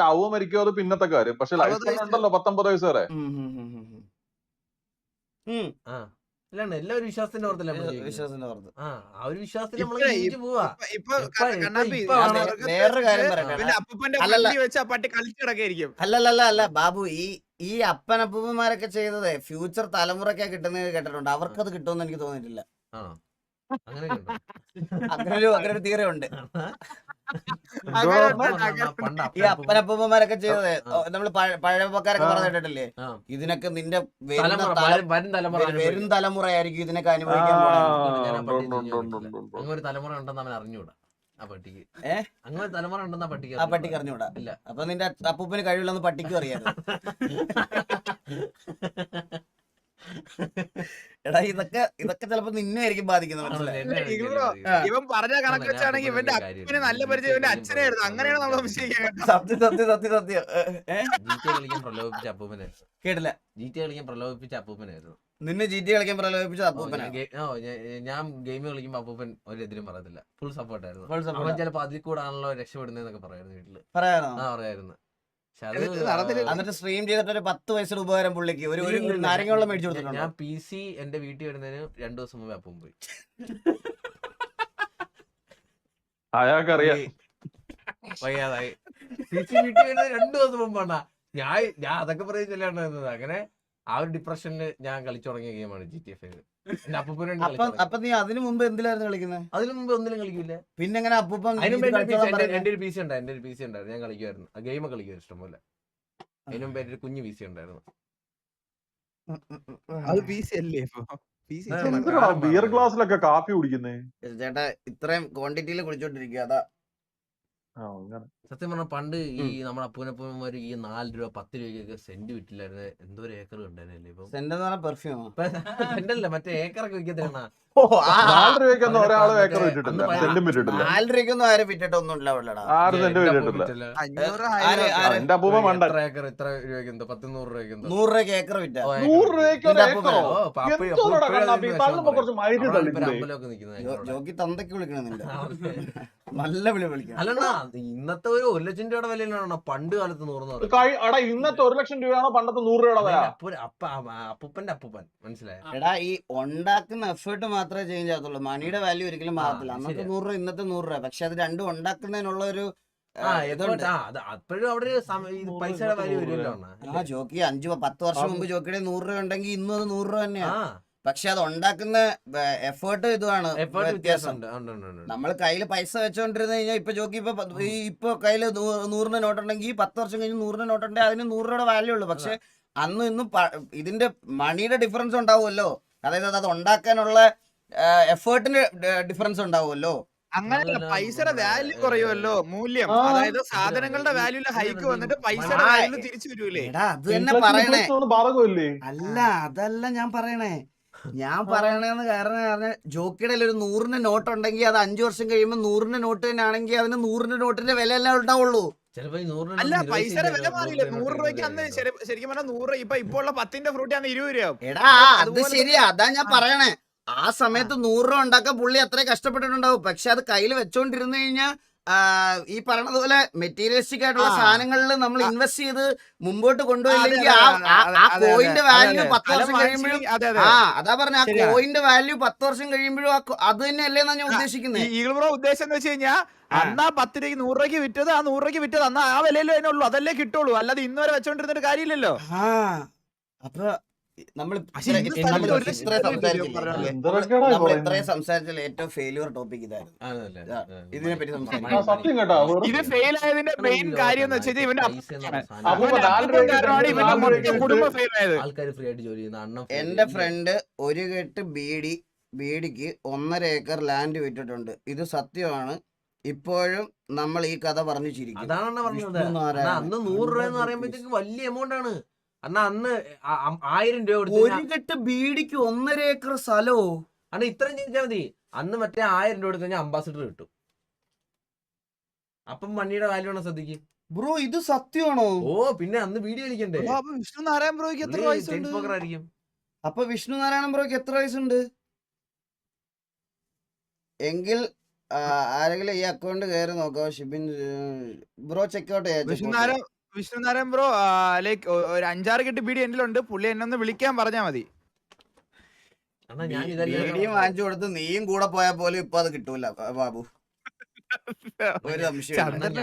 ചാവോ മരിക്കോ അത് പിന്നത്തെ കാര്യം. പക്ഷെ ലൈഫ് സ്പാൻ ഉണ്ടല്ലോ 19 വയസ്സ് വരെ. എല്ലാ ഒരു വിശ്വാസത്തിന്റെ പുറത്തല്ലേ വിശ്വാസത്തിന്റെ പുറത്ത്. ആ ഒരു വിശ്വാസത്തിൽ നമ്മൾ പോവാ. വേറൊരു കാര്യം പറയട്ടെ. അല്ലല്ല ബാബു, ഈ അപ്പനപ്പൂപ്പന്മാരൊക്കെ ചെയ്തത് ഫ്യൂച്ചർ തലമുറക്കാ കിട്ടുന്നത് കേട്ടിട്ടുണ്ട്. അവർക്കത് കിട്ടുമെന്ന് എനിക്ക് തോന്നിയിട്ടില്ല. അങ്ങനെ ഒരു തിയറി ഉണ്ട്. ഈ അപ്പനപ്പൂപ്പന്മാരൊക്കെ ചെയ്തത് നമ്മള് പഴയക്കാരൊക്കെ പറഞ്ഞിട്ടില്ലേ, ഇതിനൊക്കെ നിന്റെ വരും തലമുറയായിരിക്കും ഇതിനൊക്കെ അനുഭവിക്കാൻ അങ്ങനെ ഒരു തലമുറ ഉണ്ടെന്ന് അവൻ അറിഞ്ഞൂടാ. ആ പട്ടിക്ക് അങ്ങനെ തലമുറ ഉണ്ടെന്ന് ആ പട്ടിക്ക് അറിഞ്ഞൂടാ. ഇല്ല, അപ്പൊ നിന്റെ അപ്പൂപ്പന് കഴിവില്ലെന്ന് പട്ടിക്കും അറിയാം. എടാ ഇതൊക്കെ ചിലപ്പോ നിന്നെ ആയിരിക്കും ബാധിക്കുന്നത്. ഇവൻ പറഞ്ഞ കണക്ക് വെച്ചാണെങ്കിൽ ഇവന്റെ അപ്പന് നല്ല പരിചയം ഇവന്റെ അച്ഛനായിരുന്നു. അങ്ങനെയാണ് നമ്മൾ സംശയിക്കുന്നത്. സത്യം കളിക്കാൻ പ്രലോഭിപ്പിച്ച അപ്പൂപ്പനെ കേട്ടില്ല. GTA കളിക്കാൻ പ്രലോഭിപ്പിച്ച അപ്പൂപ്പനായിരുന്നു. നിന്നെ GTA കളിക്കാൻ പ്രലോഭിപ്പിച്ചത് അപ്പൂപ്പനാ? ഞാൻ ഗെയിം കളിക്കുമ്പോ അപ്പൂപ്പൻ ഒരെതിരും പറയത്തില്ല, ഫുൾ സപ്പോർട്ടായിരുന്നു. അവൻ ചിലപ്പോ അതിൽ കൂടാണല്ലോ രക്ഷപ്പെടുന്നതെന്നൊക്കെ പറയായിരുന്നു വീട്ടില്. പറയായിരുന്നു. എന്നിട്ട് സ്ട്രീം ചെയ്തിട്ട് ഒരു 10 വയസ്സിന് ഉപകാരം പുള്ളിക്ക് ഒരു നാരങ്ങ വെള്ളം മേടിച്ചു കൊടുത്തിട്ടുണ്ട്. ഞാൻ PC എന്റെ വീട്ടിൽ വരുന്നതിന് 2 ദിവസം മുമ്പേ അപ്പം പോയി. അയാൾക്കറിയാം വയ്യാതായി. PC വീട്ടിൽ വരുന്നത് 2 ദിവസം മുമ്പാണ്. ഞാൻ അതൊക്കെ പറയുന്നില്ലാണ്ടായിരുന്നത്. അങ്ങനെ ആ ഒരു ഡിപ്രഷനിൽ ഞാൻ കളിച്ചു തുടങ്ങിയ ഗെയിമാണ് GTA 5. അപ്പൊ നീ അതിനു മുമ്പ് എന്തിലായിരുന്നു കളിക്കുന്നത്? അതിനു മുമ്പ് ഒന്നിലും കളിക്കില്ല. പിന്നെ എങ്ങനെ അപ്പൂപ്പൻ? എന്റെ ഒരു PC ഉണ്ടായിരുന്നു, ഞാൻ കളിക്കുമായിരുന്നു. ആ ഗെയിം കളിക്കുമായിരുന്നു ഇഷ്ടംപോലെ. അതിനു മുമ്പ് എന്റെ ഒരു കുഞ്ഞു PC ഉണ്ടായിരുന്നു. ബിയർ ഗ്ലാസ്സിലൊക്കെ കാപ്പി കുടിക്കുന്നേ ചേട്ടാ? ഇത്രയും ക്വാണ്ടിറ്റിയിൽ കുടിച്ചോണ്ടിരിക്കുക. അതാ സത്യം പറഞ്ഞ പണ്ട് ഈ നമ്മുടെ അപ്പൂനപ്പൂന്മാര് ഈ 4 രൂപ 10 രൂപയ്ക്കൊക്കെ സെന്റ് വിറ്റില്ലായിരുന്നു. എന്തോ ഒരു ഏക്കർ ഉണ്ടായിരുന്നില്ലേ ഇപ്പൊ? സെന്റ് എന്ന് പറഞ്ഞാൽ പെർഫ്യൂം സെന്റല്ല, മറ്റേ ഏക്കറൊക്കെ വിൽക്കത്തില്ല. 4 രൂപയ്ക്കൊന്നും ഒരാള് ഏക്കർ വിറ്റിട്ടില്ല, സെന്റും വിറ്റിട്ടില്ല. 4 രൂപയ്ക്കൊന്നും ആരും വിറ്റിട്ടൊന്നുമില്ല. 6 സെന്റ് വിറ്റിട്ടില്ല. എന്റെ അപ്പൂപ്പ മണ്ട. ഏക്കർ ഇത്ര രൂപയ്ക്ക് എന്തോ 100 രൂപയ്ക്ക് 100 രൂപയ്ക്ക് ഏക്കർ വിറ്റ? 100 രൂപയ്ക്ക് അമ്പലമൊക്കെ നിൽക്കുന്നത്. ജോക്കി തന്തയ്ക്ക് വിളിക്കണമെന്നില്ല, നല്ല വിളി വിളിക്കണം. അല്ലണ്ണാ, ഇന്നത്തെ ഒരു 1 ലക്ഷം രൂപയുടെ വിലയിലാണോ പണ്ട് കാലത്ത് 100? ഇന്നത്തെ 1 ലക്ഷം രൂപയാണോ പണ്ടത്തെ 100 രൂപയുടെ വില? അപ്പൂപ്പന്റെ അപ്പൂപ്പൻ, മനസ്സിലായോ? എടാ ഈ ഉണ്ടാക്കുന്ന എഫേർട്ട് മാത്രമേ ചേഞ്ച് ആകത്തുള്ളൂ, മണിയുടെ വാല്യൂ ഒരിക്കലും മാറത്തില്ല. അന്നത്തെ 100 രൂപ ഇന്നത്തെ 100 രൂപ. പക്ഷെ അത് രണ്ടും ഉണ്ടാക്കുന്നതിനുള്ള ഒരു അപ്പോഴും അവിടെ പൈസയുടെ വാല്യൂ വരുമല്ലോ. ജോക്കി 5-10 വർഷം മുമ്പ് ജോക്കിയുടെ 100 രൂപ ഉണ്ടെങ്കിൽ ഇന്നും അത് 100 രൂപ തന്നെയാണ്. പക്ഷെ അത് ഉണ്ടാക്കുന്ന എഫേർട്ട് ഇതുമാണ് വ്യത്യാസം. നമ്മൾ കയ്യിൽ പൈസ വെച്ചോണ്ടിരുന്നു കഴിഞ്ഞാൽ ഇപ്പൊ ജോക്കി ഇപ്പൊ കയ്യിൽ 100 നോട്ട് ഉണ്ടെങ്കിൽ 10 വർഷം കഴിഞ്ഞ് 100 നോട്ട് ഉണ്ടെങ്കിൽ അതിന് 100 രൂപയുടെ വാല്യൂ ഉള്ളു. പക്ഷെ അന്നും ഇന്നും ഇതിന്റെ മണിയുടെ ഡിഫറൻസ് ഉണ്ടാവുമല്ലോ. അതായത് അത് ഉണ്ടാക്കാനുള്ള എഫേർട്ടിന് ഡിഫറൻസ് ഉണ്ടാവുമല്ലോ. അങ്ങനെയല്ല, പൈസയുടെ വാല്യൂ കുറയുമല്ലോ, മൂല്യം. അതായത് സാധനങ്ങളുടെ വാല്യൂല് ഹൈക്ക് വന്നിട്ട് പൈസയുടെ വാല്യൂ തിരിച്ചു വരൂലേ? അത് തന്നെ പറയണേ. അല്ല, അതല്ല ഞാൻ പറയണേ. ഞാൻ പറയണേന്ന് കാരണം ജോക്കിയുടെ ഒരു 100 നോട്ട് ഉണ്ടെങ്കിൽ അത് 5 വർഷം കഴിയുമ്പോൾ 100 നോട്ട് തന്നെ ആണെങ്കിൽ അതിന് 100 നോട്ടിന്റെ വില എല്ലാം ഉണ്ടാവുള്ളൂ. അല്ല, പൈസയുടെ വില മാറിയില്ല. 100 രൂപയ്ക്ക് അന്ന് ശരിക്കും പറഞ്ഞാൽ 100 ഇപ്പൊ ഉള്ള 10ന്റെ ഫ്രൂട്ട് ആണ് 20 രൂപ. എടാ അത് ശരിയാ, അതാ ഞാൻ പറയണേ. ആ സമയത്ത് 100 രൂപ ഉണ്ടാക്കാൻ പുള്ളി അത്രയും കഷ്ടപ്പെട്ടിട്ടുണ്ടാവും. പക്ഷെ അത് കയ്യിൽ വെച്ചോണ്ടിരുന്നു കഴിഞ്ഞാൽ ഈ പറഞ്ഞതുപോലെ മെറ്റീരിയലിസ്റ്റിക് ആയിട്ടുള്ള ആ. സാധനങ്ങളിൽ നമ്മൾ ആ. ഇൻവെസ്റ്റ് ചെയ്ത് മുമ്പോട്ട് കൊണ്ടുപോയില്ലെങ്കിൽ അതെ, ആ അതെ, അതെ, കോയിന്റെ അതെ, വാല്യൂ അതെ. 10 വർഷം കഴിയുമ്പോഴും അതെ അതെ ആ അതാ പറഞ്ഞ ആ ശരിയാണ്. കോയിന്റെ വാല്യൂ 10 വർഷം കഴിയുമ്പോഴും അത് തന്നെയല്ലേ എന്നാ ഞാൻ ഉദ്ദേശിക്കുന്നത്. ഈഗിൾ ബ്രോ ഉദ്ദേശം എന്ന് വെച്ച് കഴിഞ്ഞാൽ അന്ന് ആ 10 രൂപയ്ക്ക് 100 രൂപയ്ക്ക് വിറ്റത് ആ 100 രൂപയ്ക്ക് വിറ്റത് അന്ന് ആ വിലയിലും അതിനുള്ളൂ, അതല്ലേ കിട്ടുള്ളൂ. അല്ലാതെ ഇന്ന് വരെ വെച്ചോണ്ടിരുന്നിട്ട് കാര്യമില്ലല്ലോ. ആ അപ്പൊ നമ്മൾ പക്ഷേ ഇന്ന് സ്ഥലത്ത് ഒരു ലക്ഷം രൂപ പറഞ്ഞോളൂ. എന്തൊക്കെയാടാ ഈ നമ്മൾ പറയുന്നത്? ഇത്രയും സംസാരിച്ചാൽ ഏറ്റവും ഫെയിലിയർ ടോപ്പിക് ഇതായിരുന്നു. അതല്ലേ ആ, ഇതിനെപ്പറ്റി ആ, സംസാരിക്കാം. സത്യം കേട്ടോ വെറും ഇത് ഫെയിൽ ആയതിന്റെ മെയിൻ കാര്യം എന്ന് വെച്ച് കഴിഞ്ഞാൽ ഇവന്റെ അപ്പൊ ഇവന്റെ 4 അപ്പൂപ്പൻ രൂപയ്ക്ക് കാരണമാണ് ഇവന്റെ 4 മൊത്തം രൂപയ്ക്ക് കുടുംബം ഫെയിൽ ആയത്. ആൾക്കാർ ഫ്രീ ആയിട്ട് ജോലി ചെയ്യുന്ന അണ്ണൻ എന്റെ ഫ്രണ്ട് ഒരു കെട്ട് ബീഡിക്ക് 1.5 ഏക്കർ ലാൻഡ് വിറ്റിട്ടുണ്ട്. ഇത് സത്യമാണ്. ഇപ്പോഴും നമ്മൾ ഈ കഥ പറഞ്ഞു ചിരിക്കും. അതാണ് പറഞ്ഞത്. വിഷ്ണു നാരായണൻ. അന്ന് 100 രൂപ എന്ന് പറയുമ്പോഴത്തേക്ക് വലിയ എമൗണ്ട് ആണ്. അന്ന് 1000 രൂപ കൊടുത്തു ഒരു കെട്ട് ബീഡിക്ക് 1.5 ഏക്കർ സ്ഥലോ? അന്ന് ഇത്രയും ചിന്തിച്ചാൽ മതി. അന്ന് മറ്റേ 1000 രൂപ കൊടുത്തു കഴിഞ്ഞാൽ അംബാസിഡർ കിട്ടും. അപ്പം മണ്ണിയുടെ വാല്യൂ ആണ് ശ്രദ്ധിക്കും. ബ്രോ ഇത് സത്യമാണോ? ഓ പിന്നെ അന്ന് വീഡിയോ കളിക്കണ്ടേ. ഓ, അപ്പൊ വിഷ്ണു നാരായൺ ബ്രോയ്ക്ക് എത്ര വയസ്സുണ്ട്? ആയിരിക്കും. അപ്പൊ വിഷ്ണു നാരായണൻ ബ്രോയ്ക്ക് എത്ര വയസ്സുണ്ട്? എങ്കിൽ ആരെങ്കിലും ഈ അക്കൗണ്ട് കയറി നോക്കാം. Shibin bro checkout Vishnu Narayan bro like ഒരു 5-6 കെട്ട് ബീഡി എന്റെ ഉണ്ട്. പുള്ളി എന്നെ ഒന്ന് വിളിക്കാൻ പറഞ്ഞാൽ മതി. അണ്ണാ ഞാൻ ബീഡിയും വാങ്ങിച്ചു കൊടുത്ത് നീയും കൂടെ പോയാൽ പോലും ഇപ്പൊ അത് കിട്ടൂല ബാബു. ഒരു സംശയം ചന്ദ്രന്